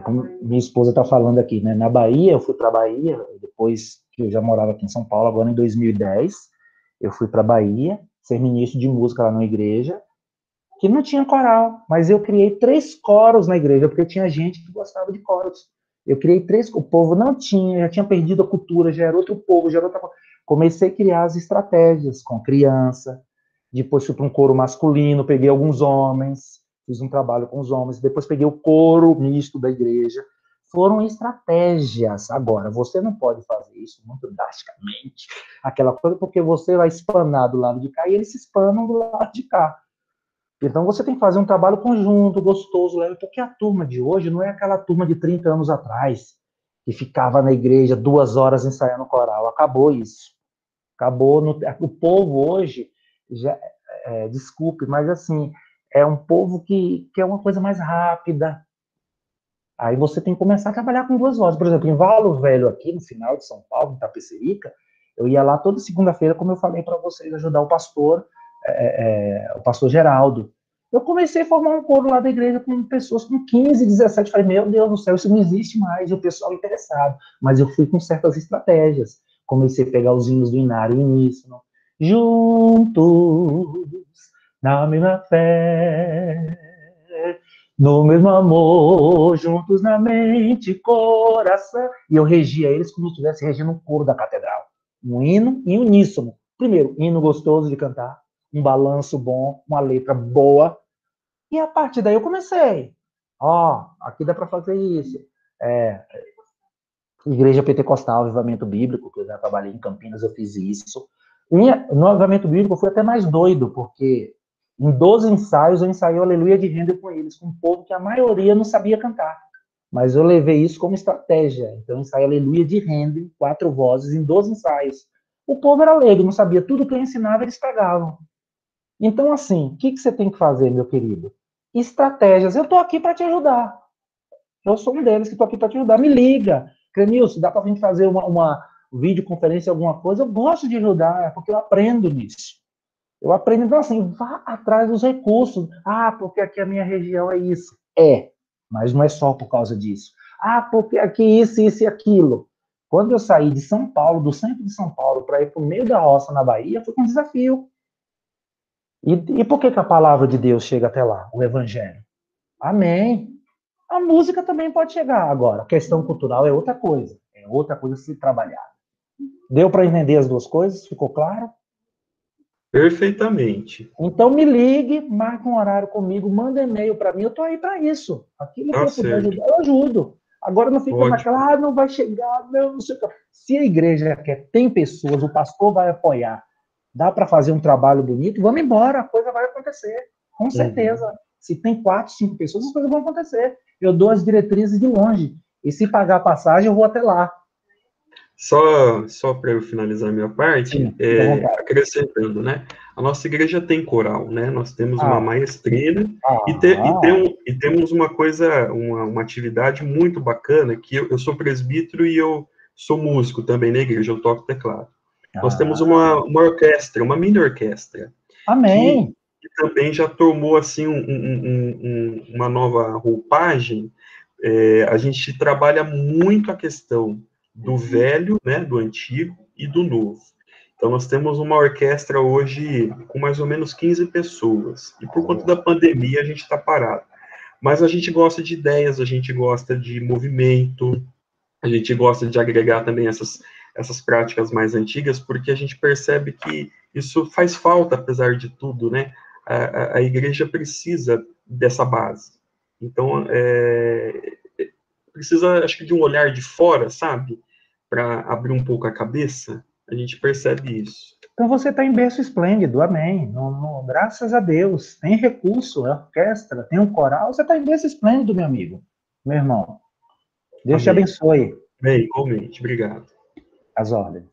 como minha esposa está falando aqui, né? Na Bahia, eu fui para a Bahia, depois que eu já morava aqui em São Paulo, agora em 2010, eu fui para a Bahia, ser ministro de música lá na igreja, que não tinha coral, mas eu criei 3 coros na igreja, porque tinha gente que gostava de coros. Eu criei 3, o povo não tinha, já tinha perdido a cultura, já era outro povo, já era outra coisa. Comecei a criar as estratégias com criança, depois fui para um coro masculino, peguei alguns homens, fiz um trabalho com os homens, depois peguei o coro misto da igreja. Foram estratégias. Agora, você não pode fazer isso muito drasticamente, aquela coisa, porque você vai espanar do lado de cá e eles se espanam do lado de cá. Então, você tem que fazer um trabalho conjunto, gostoso, leve, porque a turma de hoje não é aquela turma de 30 anos atrás, que ficava na igreja 2 horas ensaiando coral. Acabou isso. Acabou. O povo hoje, desculpe, mas assim, é um povo que é uma coisa mais rápida. Aí você tem que começar a trabalhar com 2 vozes. Por exemplo, em Valo Velho, aqui no final de São Paulo, em Tapecerica, eu ia lá toda segunda-feira, como eu falei para vocês, ajudar o pastor Geraldo. Eu comecei a formar um coro lá da igreja com pessoas com 15, 17. Falei, meu Deus do céu, isso não existe mais. E o pessoal interessado. Mas eu fui com certas estratégias. Comecei a pegar os hinos do Inário Uníssono. Juntos, na mesma fé, no mesmo amor, juntos na mente, coração. E eu regia eles como se estivesse regendo um coro da catedral. Um hino em uníssono. Primeiro, hino gostoso de cantar, um balanço bom, uma letra boa. E a partir daí eu comecei. Aqui dá para fazer isso. Igreja Pentecostal, Avivamento Bíblico, que eu já trabalhei em Campinas, eu fiz isso. E no Avivamento Bíblico eu fui até mais doido, porque em 12 ensaios eu ensaiei o Aleluia de Handel com eles, com um povo que a maioria não sabia cantar. Mas eu levei isso como estratégia. Então eu ensaiei Aleluia de Handel, 4 vozes, em 12 ensaios. O povo era leigo, não sabia. Tudo que eu ensinava, eles pegavam. Então, assim, o que você tem que fazer, meu querido? Estratégias. Eu estou aqui para te ajudar. Eu sou um deles que estou aqui para te ajudar. Me liga. Crenilson, dá para a gente fazer uma videoconferência, alguma coisa? Eu gosto de ajudar, porque eu aprendo nisso. Eu aprendo, então, assim, vá atrás dos recursos. Porque aqui a minha região é isso. Mas não é só por causa disso. Porque aqui isso e aquilo. Quando eu saí de São Paulo, do centro de São Paulo, para ir para o meio da roça, na Bahia, foi um desafio. E por que a palavra de Deus chega até lá, o Evangelho? Amém. A música também pode chegar. Agora, a questão cultural é outra coisa. É outra coisa a se trabalhar. Deu para entender as 2 coisas? Ficou claro? Perfeitamente. Então me ligue, marque um horário comigo, manda e-mail para mim, eu estou aí para isso. Aquilo que eu puder ajudar, eu ajudo. Agora não fica naquela, não vai chegar, não sei o que. Se a igreja quer, tem pessoas, o pastor vai apoiar, dá para fazer um trabalho bonito, vamos embora, a coisa vai acontecer, com certeza. Se tem 4, 5 pessoas, as coisas vão acontecer. Eu dou as diretrizes de longe, e se pagar a passagem, eu vou até lá. Só para eu finalizar a minha parte, Sim, acrescentando, né? A nossa igreja tem coral, né? Nós temos uma maestrina e temos uma coisa, uma atividade muito bacana, que eu sou presbítero e eu sou músico também na igreja, eu toco teclado. Nós temos uma orquestra, uma mini orquestra. Amém! que também já tomou assim uma nova roupagem. A gente trabalha muito a questão do velho, né, do antigo e do novo. Então, nós temos uma orquestra hoje com mais ou menos 15 pessoas. E por conta da pandemia, a gente está parado. Mas a gente gosta de ideias, a gente gosta de movimento, a gente gosta de agregar também essas práticas mais antigas, porque a gente percebe que isso faz falta, apesar de tudo, né? A igreja precisa dessa base. Então, precisa, acho que, de um olhar de fora, sabe? Para abrir um pouco a cabeça, a gente percebe isso. Então você está em berço esplêndido, amém. Graças a Deus. Tem recurso, é orquestra, tem um coral, você está em berço esplêndido, meu amigo, meu irmão. Deus te abençoe. Bem, igualmente. Obrigado. As ordens.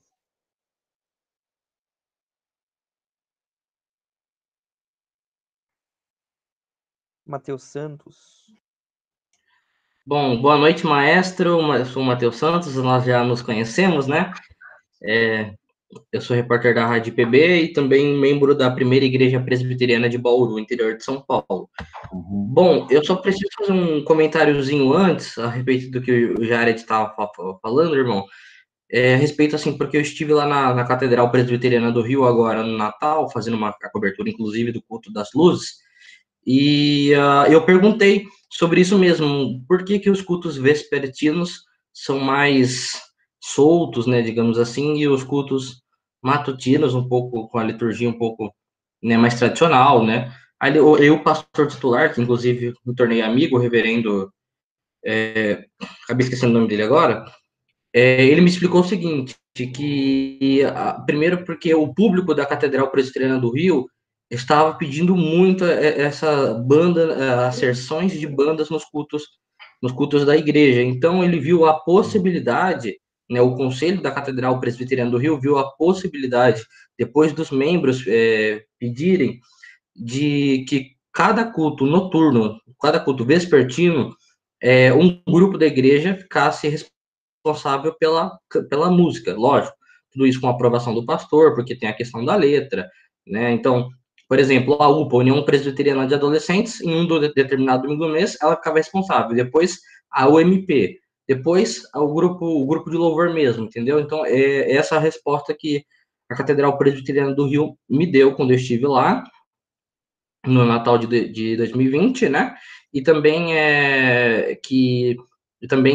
Matheus Santos. Bom, boa noite, maestro. Eu sou o Matheus Santos, nós já nos conhecemos, né? Eu sou repórter da Rádio PB e também membro da primeira igreja presbiteriana de Bauru, interior de São Paulo. Bom, eu só preciso fazer um comentáriozinho antes a respeito do que o Jared estava falando, irmão. A respeito, assim, porque eu estive lá na Catedral Presbiteriana do Rio agora no Natal, fazendo uma cobertura, inclusive, do culto das luzes, e eu perguntei sobre isso mesmo, por que os cultos vespertinos são mais soltos, né, digamos assim, e os cultos matutinos, um pouco, com a liturgia um pouco, né, mais tradicional, né? Aí o pastor titular, que inclusive me tornei amigo, o reverendo, acabei esquecendo o nome dele agora, ele me explicou o seguinte, que primeiro porque o público da Catedral Presbiteriana do Rio estava pedindo muito essa banda, asserções de bandas nos cultos da igreja. Então ele viu a possibilidade, né, o Conselho da Catedral Presbiteriana do Rio viu a possibilidade, depois dos membros pedirem, de que cada culto noturno, cada culto vespertino, um grupo da igreja ficasse responsável pela música, lógico, tudo isso com a aprovação do pastor, porque tem a questão da letra, né? Então, por exemplo, a UPA, União Presbiteriana de Adolescentes, em um determinado domingo do mês, ela ficava responsável. Depois, a UMP. Depois, o grupo de louvor mesmo, entendeu? Então, é essa a resposta que a Catedral Presbiteriana do Rio me deu quando eu estive lá, no Natal de 2020, né? E também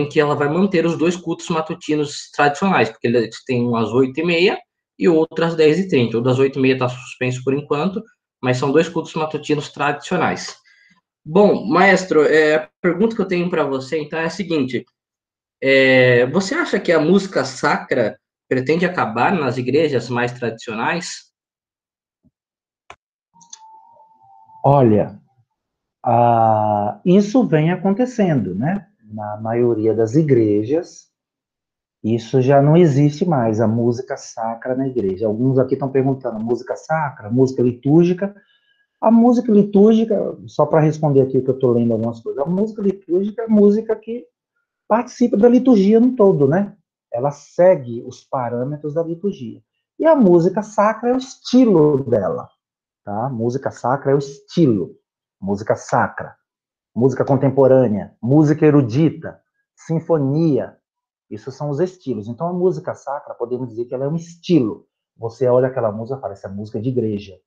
que ela vai manter os dois cultos matutinos tradicionais, porque eles têm um às 8h30 e outro às 10h30. O das 8h30 está suspenso por enquanto, mas são dois cultos matutinos tradicionais. Bom, maestro, a pergunta que eu tenho para você, então, é a seguinte. Você acha que a música sacra pretende acabar nas igrejas mais tradicionais? Olha, isso vem acontecendo, né? Na maioria das igrejas, isso já não existe mais, a música sacra na igreja. Alguns aqui estão perguntando, música sacra, música litúrgica. A música litúrgica, só para responder aqui que eu estou lendo algumas coisas, a música litúrgica é a música que participa da liturgia no todo, né? Ela segue os parâmetros da liturgia. E a música sacra é o estilo dela, tá? Música sacra é o estilo. Música sacra, música contemporânea, música erudita, sinfonia, isso são os estilos. Então, a música sacra, podemos dizer que ela é um estilo. Você olha aquela música e fala, essa é música de igreja,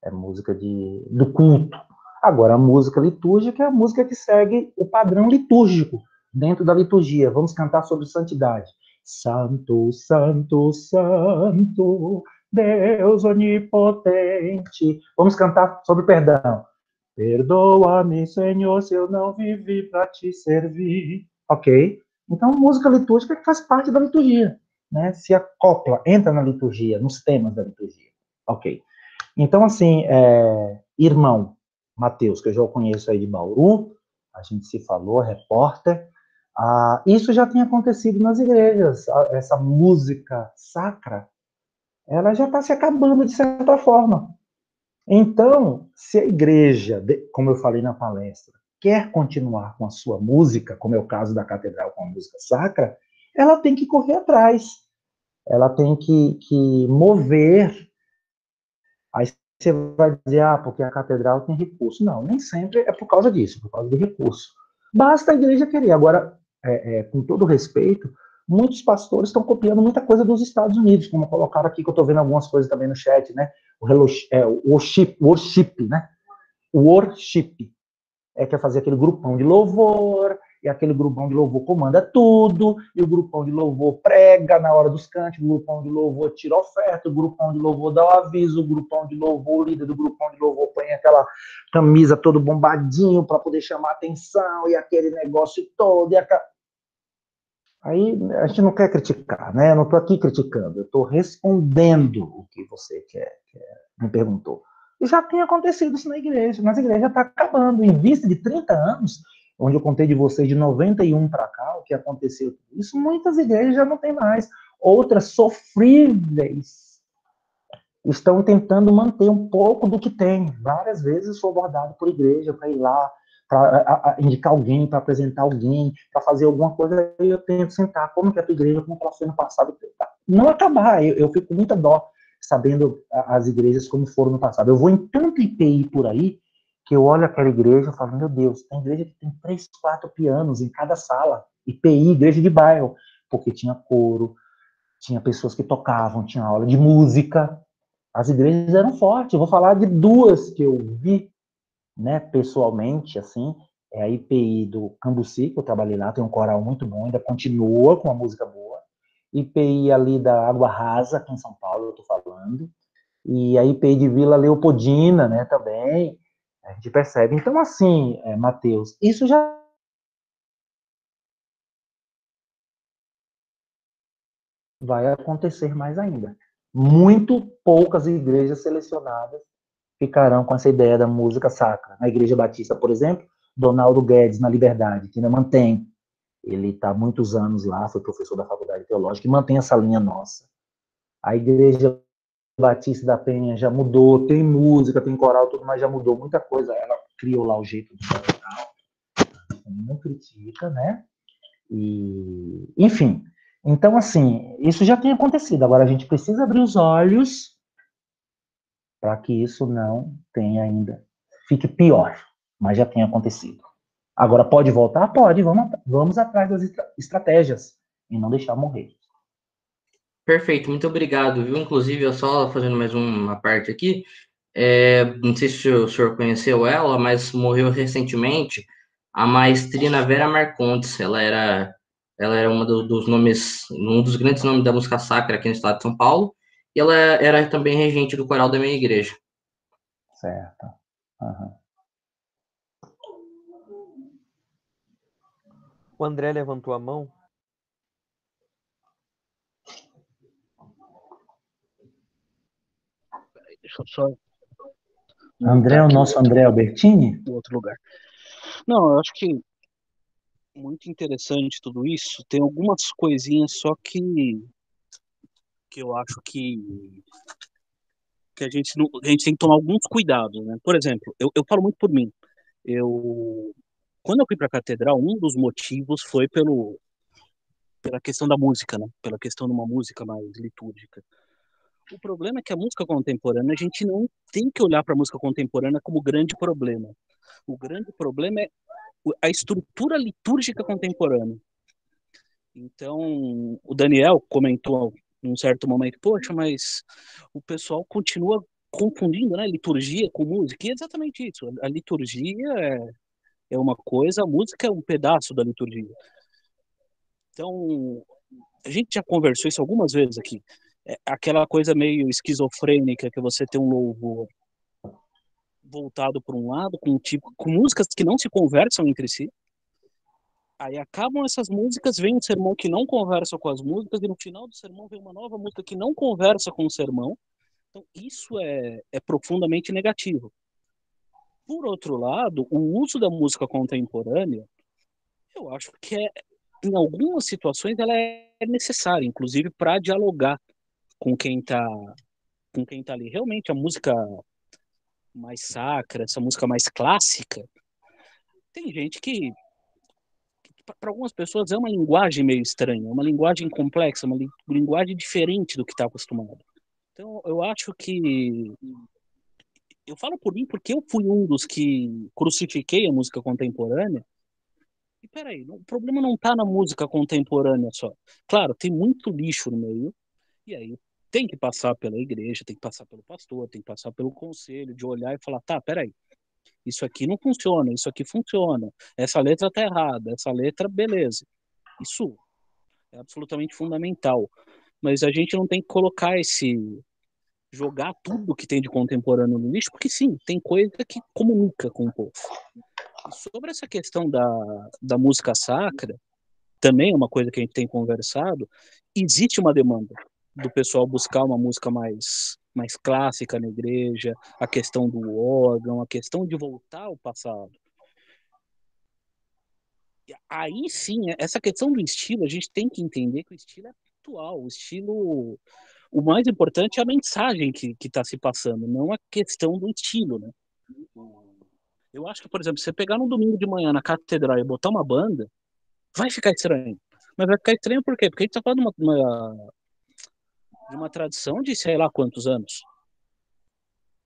é música do culto. Agora, a música litúrgica é a música que segue o padrão litúrgico dentro da liturgia. Vamos cantar sobre santidade. Santo, santo, santo, Deus onipotente. Vamos cantar sobre perdão. Perdoa-me, Senhor, se eu não vivi para te servir. Ok? Então, música litúrgica faz parte da liturgia, né? Se acopla, entra na liturgia, nos temas da liturgia. Ok. Então, assim, irmão Matheus, que eu já o conheço aí de Bauru, a gente se falou, repórter, isso já tem acontecido nas igrejas. Essa música sacra, ela já está se acabando de certa forma. Então, se a igreja, como eu falei na palestra, quer continuar com a sua música, como é o caso da catedral com a música sacra, ela tem que correr atrás. Ela tem que mover a você vai dizer, porque a catedral tem recurso. Não, nem sempre é por causa disso, por causa do recurso. Basta a igreja querer. Agora, com todo respeito, muitos pastores estão copiando muita coisa dos Estados Unidos, como colocaram aqui, que eu estou vendo algumas coisas também no chat, né? O worship, né? O worship quer fazer aquele grupão de louvor, e aquele grupão de louvor comanda tudo, e o grupão de louvor prega na hora dos cantos, o grupão de louvor tira oferta, o grupão de louvor dá o aviso, o grupão de louvor, o líder do grupão de louvor põe aquela camisa todo bombadinho para poder chamar atenção, e aquele negócio todo, Aí a gente não quer criticar, né? Eu não estou aqui criticando, eu estou respondendo o que você me perguntou. E já tem acontecido isso na igreja, mas a igreja está acabando. Em vista de 30 anos, onde eu contei de vocês de 91 para cá, o que aconteceu, isso muitas igrejas já não tem mais. Outras sofríveis estão tentando manter um pouco do que tem. Várias vezes eu sou abordado por igreja para ir lá, para indicar alguém, para apresentar alguém, para fazer alguma coisa, aí eu tento sentar, como que a tua igreja, como ela foi no passado, não acabar, eu fico com muita dó, sabendo as igrejas como foram no passado. Eu vou em tanta IPI por aí, que eu olho aquela igreja e falo, meu Deus, tem igreja que tem 3, 4 pianos em cada sala, IPI, igreja de bairro, porque tinha coro, tinha pessoas que tocavam, tinha aula de música, as igrejas eram fortes. Eu vou falar de 2 que eu vi, né, pessoalmente, assim, é a IPI do Cambuci, que eu trabalhei lá, tem um coral muito bom, ainda continua com uma música boa. IPI ali da Água Rasa, aqui em São Paulo, eu estou falando. E a IPI de Vila Leopoldina, né, também, a gente percebe. Então, assim, Matheus, isso já vai acontecer mais ainda. Muito poucas igrejas selecionadas ficarão com essa ideia da música sacra. Na Igreja Batista, por exemplo, Donaldo Guedes, na Liberdade, que ainda mantém. Ele está há muitos anos lá, foi professor da Faculdade Teológica, e mantém essa linha nossa. A Igreja Batista da Penha já mudou, tem música, tem coral, tudo, mas já mudou muita coisa. Ela criou lá o jeito de cantar, não critica, né? E, enfim, então, assim, isso já tem acontecido. Agora a gente precisa abrir os olhos para que isso não tenha ainda, fique pior, mas já tem acontecido. Agora, pode voltar? Pode, vamos atrás das estratégias e não deixar morrer. Perfeito, muito obrigado, viu? Inclusive, eu só fazendo mais uma parte aqui, não sei se o senhor conheceu ela, mas morreu recentemente a maestrina Vera Marcondes. Ela era uma dos nomes, um dos grandes nomes da música sacra aqui no estado de São Paulo, e ela era também regente do coral da minha igreja. Certo. Uhum. O André levantou a mão. Deixa eu só. André, o nosso André Albertini? Em outro lugar. Não, eu acho que muito interessante tudo isso. Tem algumas coisinhas só que eu acho que a gente tem que tomar alguns cuidados, né? Por exemplo, eu falo muito por mim. Quando eu fui para a catedral, um dos motivos foi pela questão da música, né? Pela questão de uma música mais litúrgica. O problema é que a música contemporânea, a gente não tem que olhar para a música contemporânea como grande problema. O grande problema é a estrutura litúrgica contemporânea. Então, o Daniel comentou em um certo momento, poxa, mas o pessoal continua confundindo, né, liturgia com música. E é exatamente isso. A liturgia é uma coisa, a música é um pedaço da liturgia. Então, a gente já conversou isso algumas vezes aqui. É aquela coisa meio esquizofrênica que você tem um louvor voltado para um lado, com músicas que não se conversam entre si. Aí acabam essas músicas, vem um sermão que não conversa com as músicas, e no final do sermão vem uma nova música que não conversa com o sermão. Então, isso é profundamente negativo. Por outro lado, o uso da música contemporânea, eu acho que em algumas situações ela é necessária, inclusive para dialogar com quem está ali. Realmente, a música mais sacra, essa música mais clássica, tem gente que para algumas pessoas é uma linguagem meio estranha, uma linguagem complexa, uma linguagem diferente do que está acostumado. Então, eu acho que Eu falo por mim porque eu fui um dos que crucifiquei a música contemporânea. E peraí, o problema não está na música contemporânea só. Claro, tem muito lixo no meio, e aí tem que passar pela igreja, tem que passar pelo pastor, tem que passar pelo conselho, de olhar e falar, tá, peraí, isso aqui não funciona, isso aqui funciona, essa letra tá errada, essa letra, beleza. Isso é absolutamente fundamental. Mas a gente não tem que colocar jogar tudo que tem de contemporâneo no lixo, porque sim, tem coisa que comunica com o povo. E sobre essa questão da música sacra, também é uma coisa que a gente tem conversado, existe uma demanda do pessoal buscar uma música mais clássica na igreja, a questão do órgão, a questão de voltar ao passado. Aí sim, essa questão do estilo, a gente tem que entender que o estilo é atual, o estilo, o mais importante é a mensagem que está se passando, não a questão do estilo, né? Eu acho que, por exemplo, você pegar num domingo de manhã na catedral e botar uma banda, vai ficar estranho. Mas vai ficar estranho por quê? Porque a gente está falando de uma tradição de sei lá quantos anos.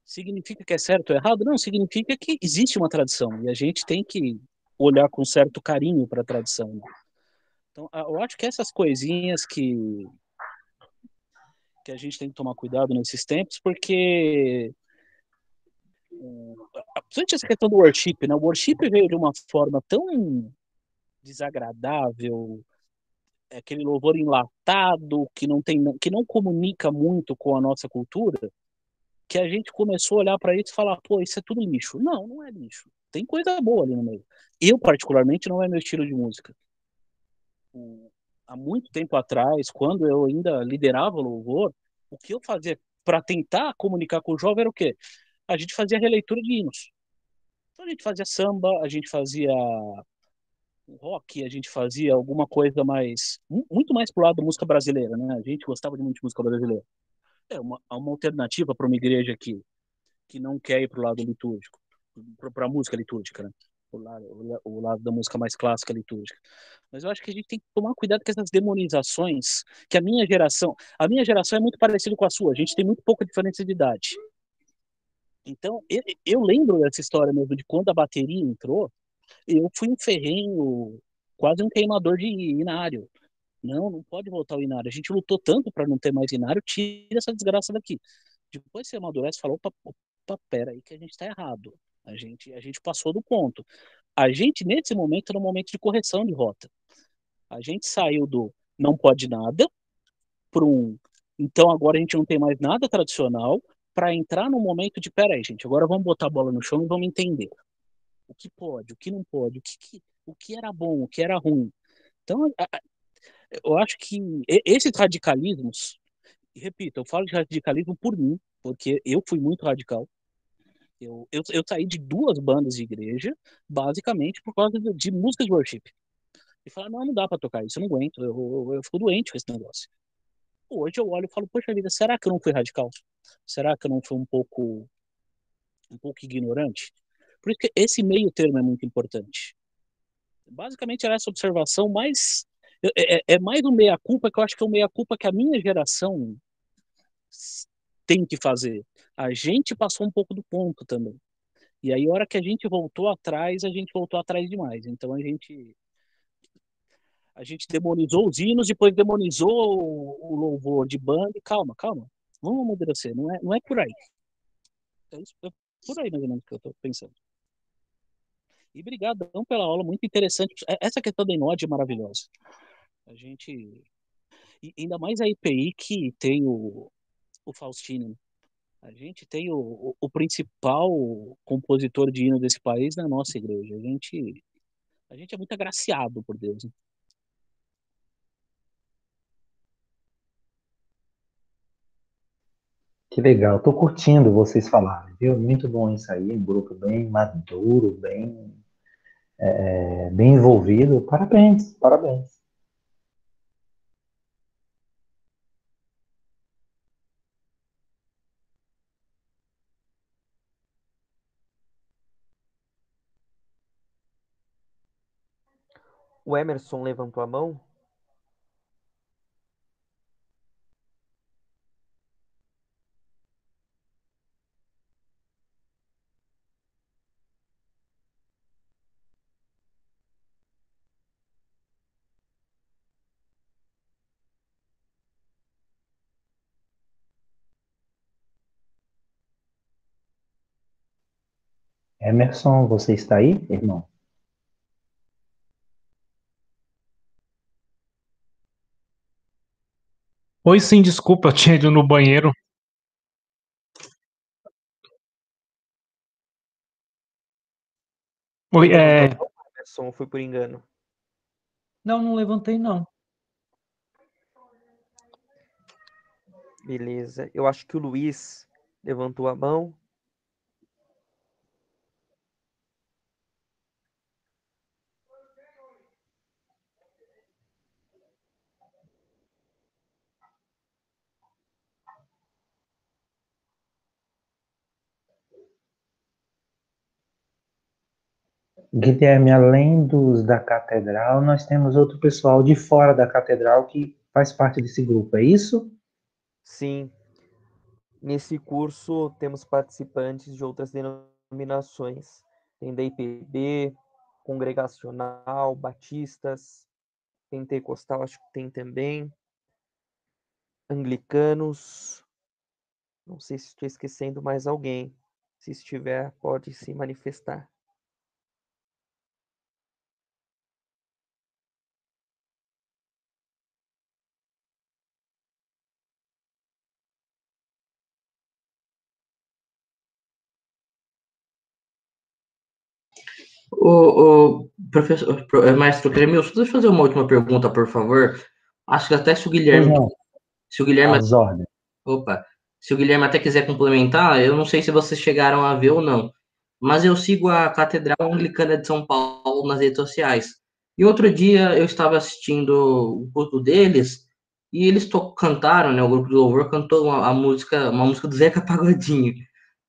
Significa que é certo ou errado? Não, significa que existe uma tradição e a gente tem que olhar com certo carinho para a tradição. Né? Então, eu acho que essas coisinhas que a gente tem que tomar cuidado nesses tempos, porque principalmente essa questão do worship, né? O worship veio de uma forma tão desagradável, aquele louvor enlatado que não comunica muito com a nossa cultura, que a gente começou a olhar para isso e falar, pô, isso é tudo lixo. Não, não é lixo. Tem coisa boa ali no meio. Eu, particularmente, não é meu estilo de música. Há muito tempo atrás, quando eu ainda liderava o louvor, o que eu fazia para tentar comunicar com o jovem era o quê? A gente fazia releitura de hinos. Então a gente fazia samba, a gente fazia rock, a gente fazia alguma coisa muito mais pro lado da música brasileira, né? A gente gostava de muito de música brasileira. É uma alternativa para uma igreja que não quer ir pro lado litúrgico, para a música litúrgica, né? O lado da música mais clássica litúrgica. Mas eu acho que a gente tem que tomar cuidado com essas demonizações, que a minha geração é muito parecida com a sua, a gente tem muito pouca diferença de idade. Então, eu lembro dessa história mesmo, de quando a bateria entrou, eu fui um ferrenho, quase um queimador de inário. Não, não pode voltar o inário. A gente lutou tanto para não ter mais inário, tira essa desgraça daqui. Depois você amadurece e fala, opa, pera aí que a gente está errado. A gente passou do ponto. A gente, nesse momento, era um momento de correção de rota. A gente saiu do não pode nada para então agora a gente não tem mais nada tradicional para entrar no momento de, pera aí, gente, agora vamos botar a bola no chão e vamos entender o que pode, o que não pode, o que era bom, o que era ruim. Então, eu acho que esses radicalismos, e repito, eu falo de radicalismo por mim, porque eu fui muito radical. Eu saí de 2 bandas de igreja, basicamente por causa de músicas de worship. E falar, não dá para tocar isso, eu não aguento, eu fico doente com esse negócio. Hoje eu olho e falo, poxa vida, será que eu não fui radical? Será que eu não fui um pouco ignorante? Por isso que esse meio termo é muito importante. Basicamente era essa observação, mas é mais um meia-culpa que eu acho que é um meia-culpa que a minha geração tem que fazer. A gente passou um pouco do ponto também. E aí, a hora que a gente voltou atrás demais. Então a gente demonizou os hinos, depois demonizou o louvor de banda. E calma. Vamos amadurecer. Não é por aí. É por aí mais ou menos que eu estou pensando. E obrigadão pela aula, muito interessante. Essa questão da Enode é maravilhosa. A gente. E ainda mais a IPI que tem o Faustino. A gente tem o principal compositor de hino desse país na nossa igreja. A gente é muito agraciado por Deus. Né? Que legal, tô curtindo vocês falarem, viu? Muito bom isso aí, um grupo bem maduro, bem envolvido. Parabéns, parabéns. O Emerson levantou a mão. Emerson, você está aí, irmão? Oi, sim, desculpa, eu tinha ido no banheiro. Oi, Levantou, Emerson, ou foi por engano? Não, não levantei, não. Beleza. Eu acho que o Luiz levantou a mão. Guilherme, além dos da catedral, nós temos outro pessoal de fora da catedral que faz parte desse grupo, é isso? Sim. Nesse curso temos participantes de outras denominações. Tem da IPB, congregacional, batistas, pentecostal, acho que tem também, anglicanos. Não sei se estou esquecendo mais alguém. Se estiver, pode se manifestar. O professor, maestro Cremilson, deixa eu fazer uma última pergunta, por favor. Acho que até se o Pois Guilherme, não, se o Guilherme, às ordens. opa, se o Guilherme até quiser complementar, eu não sei se vocês chegaram a ver ou não, mas eu sigo a Catedral Anglicana de São Paulo nas redes sociais. E outro dia eu estava assistindo o culto deles e eles cantaram, né? O grupo de louvor cantou uma música do Zeca Pagodinho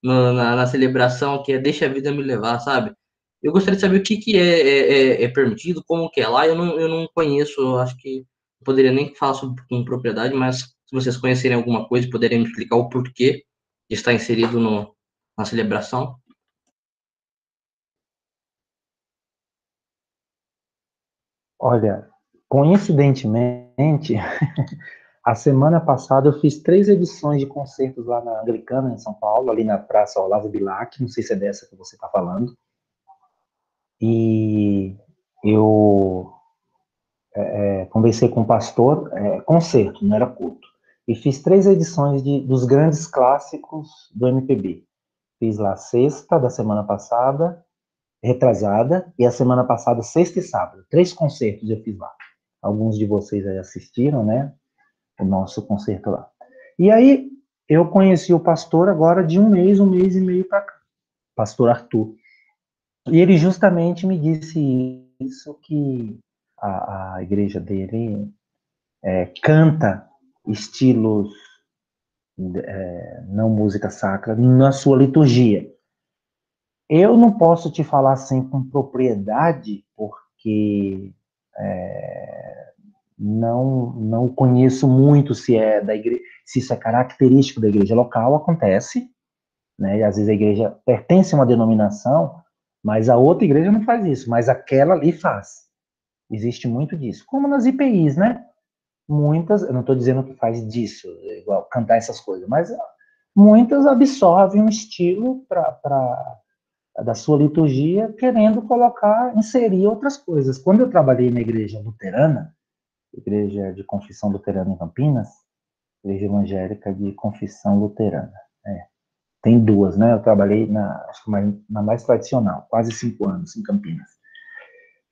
na celebração, que é Deixa a Vida Me Levar, sabe? Eu gostaria de saber o que é permitido, como que é lá. Eu não conheço, eu acho que não poderia nem falar sobre com propriedade, mas se vocês conhecerem alguma coisa, poderem me explicar o porquê de estar inserido na celebração. Olha, coincidentemente, a semana passada eu fiz 3 edições de concertos lá na Anglicana, em São Paulo, ali na Praça Olavo Bilac, não sei se é dessa que você está falando. E eu conversei com o pastor, concerto, não era culto. E fiz 3 edições dos grandes clássicos do MPB. Fiz lá sexta da semana passada, retrasada, e a semana passada, sexta e sábado. 3 concertos eu fiz lá. Alguns de vocês aí assistiram, né? O nosso concerto lá. E aí, eu conheci o pastor agora de um mês e meio para cá. Pastor Arthur. E ele justamente me disse isso, que a igreja dele canta estilos não música sacra na sua liturgia. Eu não posso te falar assim com propriedade, porque não conheço muito se é da igreja, se isso é característico da igreja local, acontece, né? E às vezes a igreja pertence a uma denominação, mas a outra igreja não faz isso, mas aquela ali faz. Existe muito disso. Como nas IPIs, né? Muitas, eu não estou dizendo que faz disso, igual cantar essas coisas, mas muitas absorvem um estilo da sua liturgia, querendo colocar, inserir outras coisas. Quando eu trabalhei na igreja luterana, igreja de confissão luterana em Campinas, igreja evangélica de confissão luterana, tem 2, né? Eu trabalhei acho que na mais tradicional, quase 5 anos em Campinas.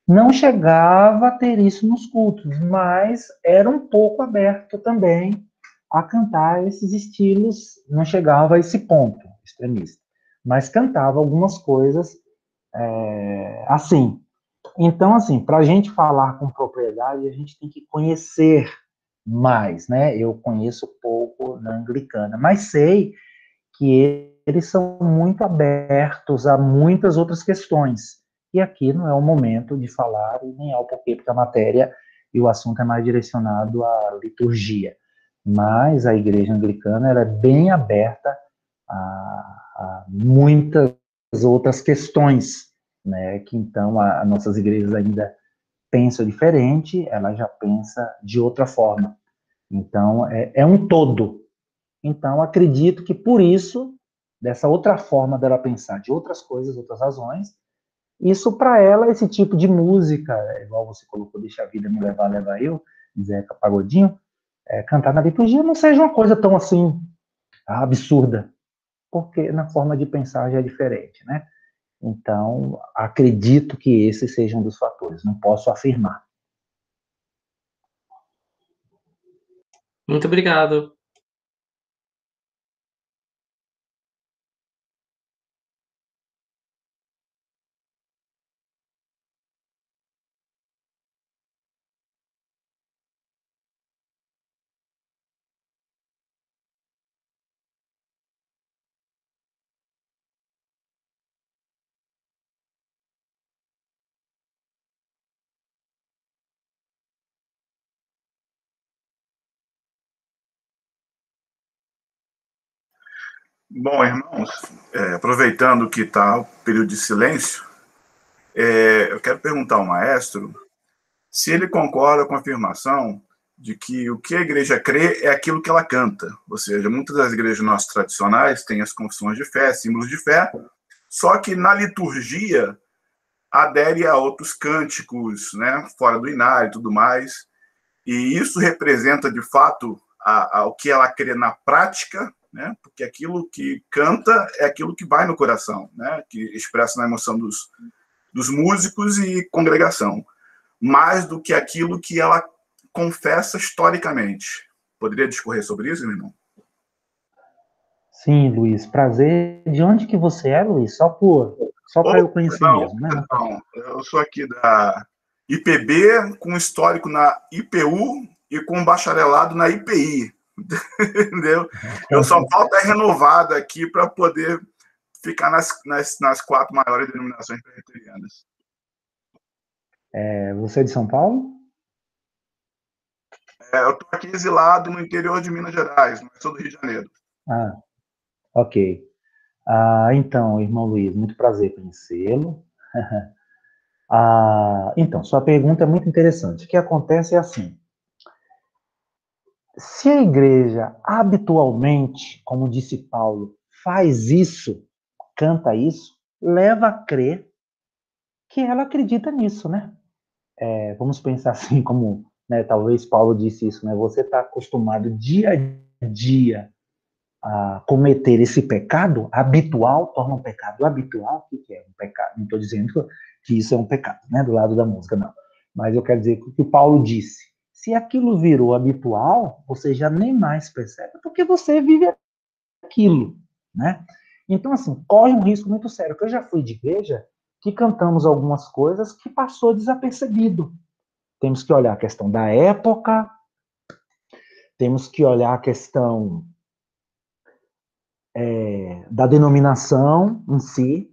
Não chegava a ter isso nos cultos, mas era um pouco aberto também a cantar esses estilos, não chegava a esse ponto extremista, mas cantava algumas coisas assim. Então, assim, para a gente falar com propriedade, a gente tem que conhecer mais, né? Eu conheço pouco da anglicana, mas sei que eles são muito abertos a muitas outras questões. E aqui não é o momento de falar, e nem é o porquê, porque a matéria e o assunto é mais direcionado à liturgia. Mas a igreja anglicana ela é bem aberta a muitas outras questões, né? Que então as nossas igrejas ainda pensam diferente, ela já pensa de outra forma. Então, é um todo. Então, acredito que por isso dessa outra forma dela pensar, de outras coisas, outras razões. Isso para ela, esse tipo de música, igual você colocou, Deixa a Vida Me Levar, Leva Eu, Zeca Pagodinho, cantar na liturgia não seja uma coisa tão assim absurda, porque na forma de pensar já é diferente, né? Então, acredito que esse seja um dos fatores, não posso afirmar. Muito obrigado. Bom, irmãos, aproveitando que está o período de silêncio, eu quero perguntar ao maestro se ele concorda com a afirmação de que o que a igreja crê é aquilo que ela canta. Ou seja, muitas das igrejas nossas tradicionais têm as confissões de fé, símbolos de fé, só que na liturgia adere a outros cânticos, né, fora do inário e tudo mais, e isso representa, de fato, o que ela crê na prática, né, porque aquilo que canta é aquilo que vai no coração, né, que expressa na emoção dos músicos e congregação, mais do que aquilo que ela confessa historicamente. Poderia discorrer sobre isso, meu irmão? Sim, Luiz, prazer. De onde que você é, Luiz? Só para eu conhecer mesmo, né? Não, eu sou aqui da IPB, com histórico na IPU e com bacharelado na IPI. Entendeu? Eu só falta renovada aqui para poder ficar nas 4 maiores denominações presbiterianas. Você é de São Paulo? Eu estou aqui exilado no interior de Minas Gerais, mas sou do Rio de Janeiro. Ah, ok. Então, irmão Luiz, muito prazer conhecê-lo. Então, sua pergunta é muito interessante. O que acontece é assim: se a igreja habitualmente, como disse Paulo, faz isso, canta isso, leva a crer que ela acredita nisso, né? Vamos pensar assim, como, né, talvez Paulo disse isso, né? Você está acostumado dia a dia a cometer esse pecado habitual, torna um pecado habitual. O que é um pecado? Não estou dizendo que isso é um pecado, né, do lado da música, não. Mas eu quero dizer que o que Paulo disse, se aquilo virou habitual, você já nem mais percebe, porque você vive aquilo, né? Então, assim, corre um risco muito sério, porque eu já fui de igreja que cantamos algumas coisas que passou desapercebido. Temos que olhar a questão da época, temos que olhar a questão da denominação em si.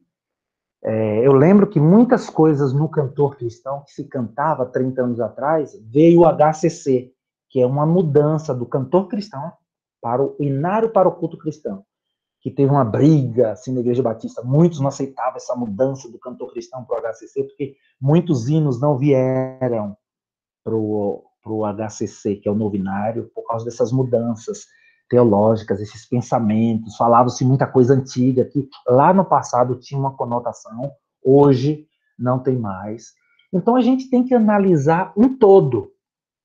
Eu lembro que muitas coisas no cantor cristão que se cantava 30 anos atrás, veio o HCC, que é uma mudança do cantor cristão para o inário para o culto cristão, que teve uma briga assim, na Igreja Batista. Muitos não aceitavam essa mudança do cantor cristão para o HCC, porque muitos hinos não vieram para o HCC, que é o novo inário, por causa dessas mudanças teológicas, esses pensamentos. Falava-se muita coisa antiga que lá no passado tinha uma conotação, hoje não tem mais. Então a gente tem que analisar um todo.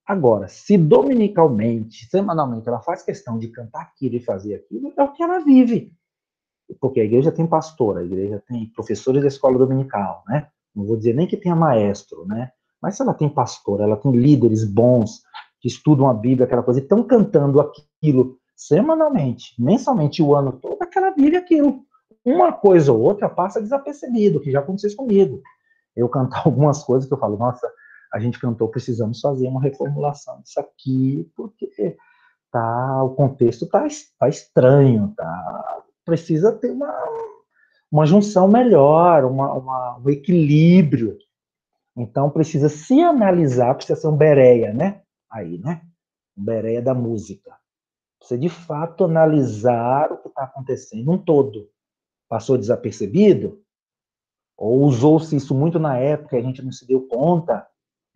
Agora, se dominicalmente, semanalmente, ela faz questão de cantar aquilo e fazer aquilo, é o que ela vive. Porque a igreja tem pastor, a igreja tem professores da escola dominical, né? Não vou dizer nem que tenha maestro, né? Mas se ela tem pastor, ela tem líderes bons que estudam a Bíblia, aquela coisa, e estão cantando aquilo semanalmente, mensalmente, o ano todo, ela vive aquilo. Uma coisa ou outra passa desapercebido, que já aconteceu comigo. Eu cantar algumas coisas que eu falo, nossa, a gente cantou, precisamos fazer uma reformulação disso aqui, porque o contexto tá estranho, precisa ter uma junção melhor, um equilíbrio. Então, precisa se analisar, precisa ser um Bereia, né? Aí, né? Um Bereia da música. Precisa, de fato, analisar o que está acontecendo, um todo. Passou desapercebido? Ou usou-se isso muito na época e a gente não se deu conta,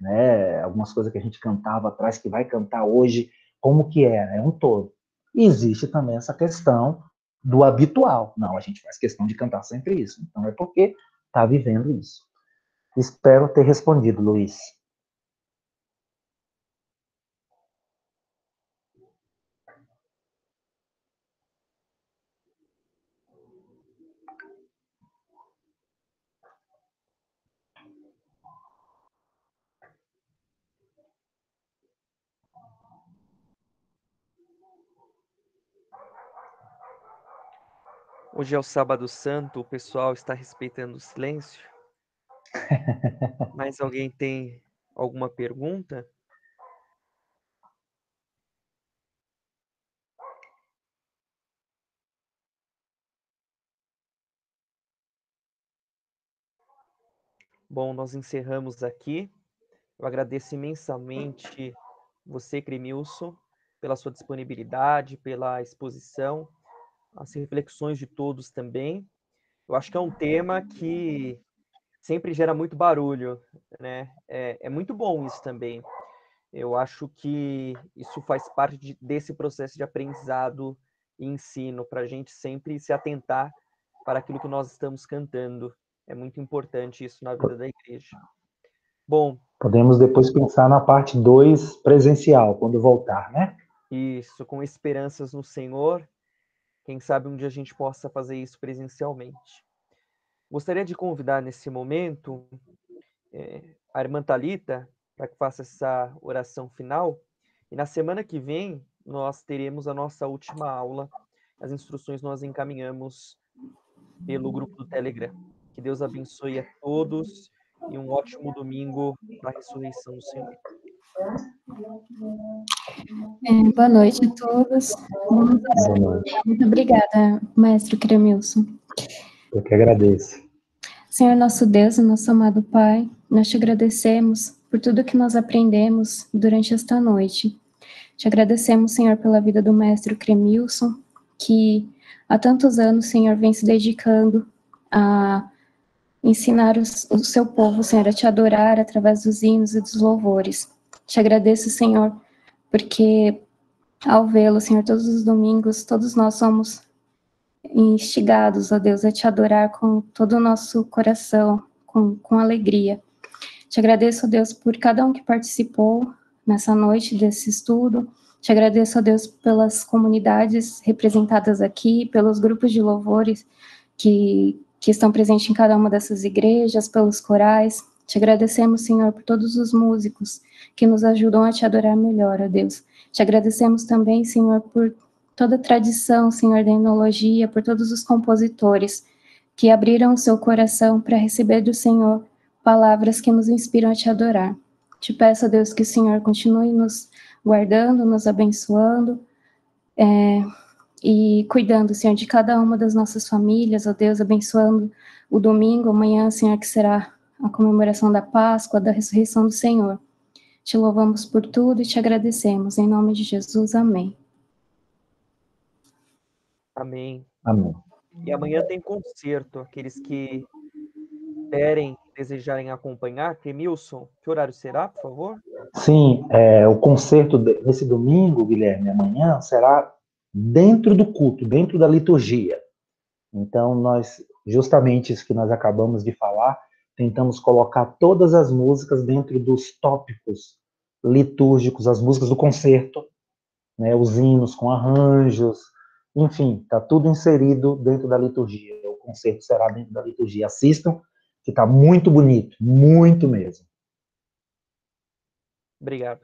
né? Algumas coisas que a gente cantava atrás, que vai cantar hoje, como que é? É um todo. E existe também essa questão do habitual. Não, a gente faz questão de cantar sempre isso. Então é porque está vivendo isso. Espero ter respondido, Luiz. Hoje é o Sábado Santo, o pessoal está respeitando o silêncio. Mais alguém tem alguma pergunta? Bom, nós encerramos aqui. Eu agradeço imensamente você, Cremilson, pela sua disponibilidade, pela exposição, as reflexões de todos também. Eu acho que é um tema que sempre gera muito barulho, né? É muito bom isso também. Eu acho que isso faz parte desse processo de aprendizado e ensino, para a gente sempre se atentar para aquilo que nós estamos cantando. É muito importante isso na vida da igreja. Bom, podemos depois pensar na parte 2 presencial, quando voltar, né? Isso, com esperanças no Senhor. Quem sabe um dia a gente possa fazer isso presencialmente. Gostaria de convidar nesse momento a irmã Thalita para que faça essa oração final. E na semana que vem nós teremos a nossa última aula. As instruções nós encaminhamos pelo grupo do Telegram. Que Deus abençoe a todos e um ótimo domingo na ressurreição do Senhor. Boa noite a todos. Muito obrigada, Mestre Cremilson. Eu que agradeço. Senhor nosso Deus e nosso amado Pai, nós te agradecemos por tudo que nós aprendemos durante esta noite. Te agradecemos, Senhor, pela vida do Mestre Cremilson, que há tantos anos, Senhor, vem se dedicando a ensinar o seu povo, Senhor, a te adorar através dos hinos e dos louvores. Te agradeço, Senhor, porque ao vê-lo, Senhor, todos os domingos, todos nós somos instigados, ó Deus, a te adorar com todo o nosso coração, com alegria. Te agradeço, ó Deus, por cada um que participou nessa noite desse estudo. Te agradeço, ó Deus, pelas comunidades representadas aqui, pelos grupos de louvores que estão presentes em cada uma dessas igrejas, pelos corais. Te agradecemos, Senhor, por todos os músicos que nos ajudam a te adorar melhor, ó Deus. Te agradecemos também, Senhor, por toda a tradição, Senhor, da enologia, por todos os compositores que abriram o seu coração para receber do Senhor palavras que nos inspiram a te adorar. Te peço, ó Deus, que o Senhor continue nos guardando, nos abençoando e cuidando, Senhor, de cada uma das nossas famílias, ó Deus, abençoando o domingo, amanhã, Senhor, que será a comemoração da Páscoa, da ressurreição do Senhor. Te louvamos por tudo e te agradecemos. Em nome de Jesus, amém. Amém. Amém. E amanhã tem concerto. Aqueles que puderem, desejarem acompanhar, Cremilson, que horário será, por favor? Sim, o concerto desse domingo, Guilherme, amanhã, será dentro do culto, dentro da liturgia. Então, nós, justamente isso que nós acabamos de falar, tentamos colocar todas as músicas dentro dos tópicos litúrgicos, as músicas do concerto, né, os hinos com arranjos, enfim, está tudo inserido dentro da liturgia. O concerto será dentro da liturgia. Assistam, que está muito bonito, muito mesmo. Obrigado.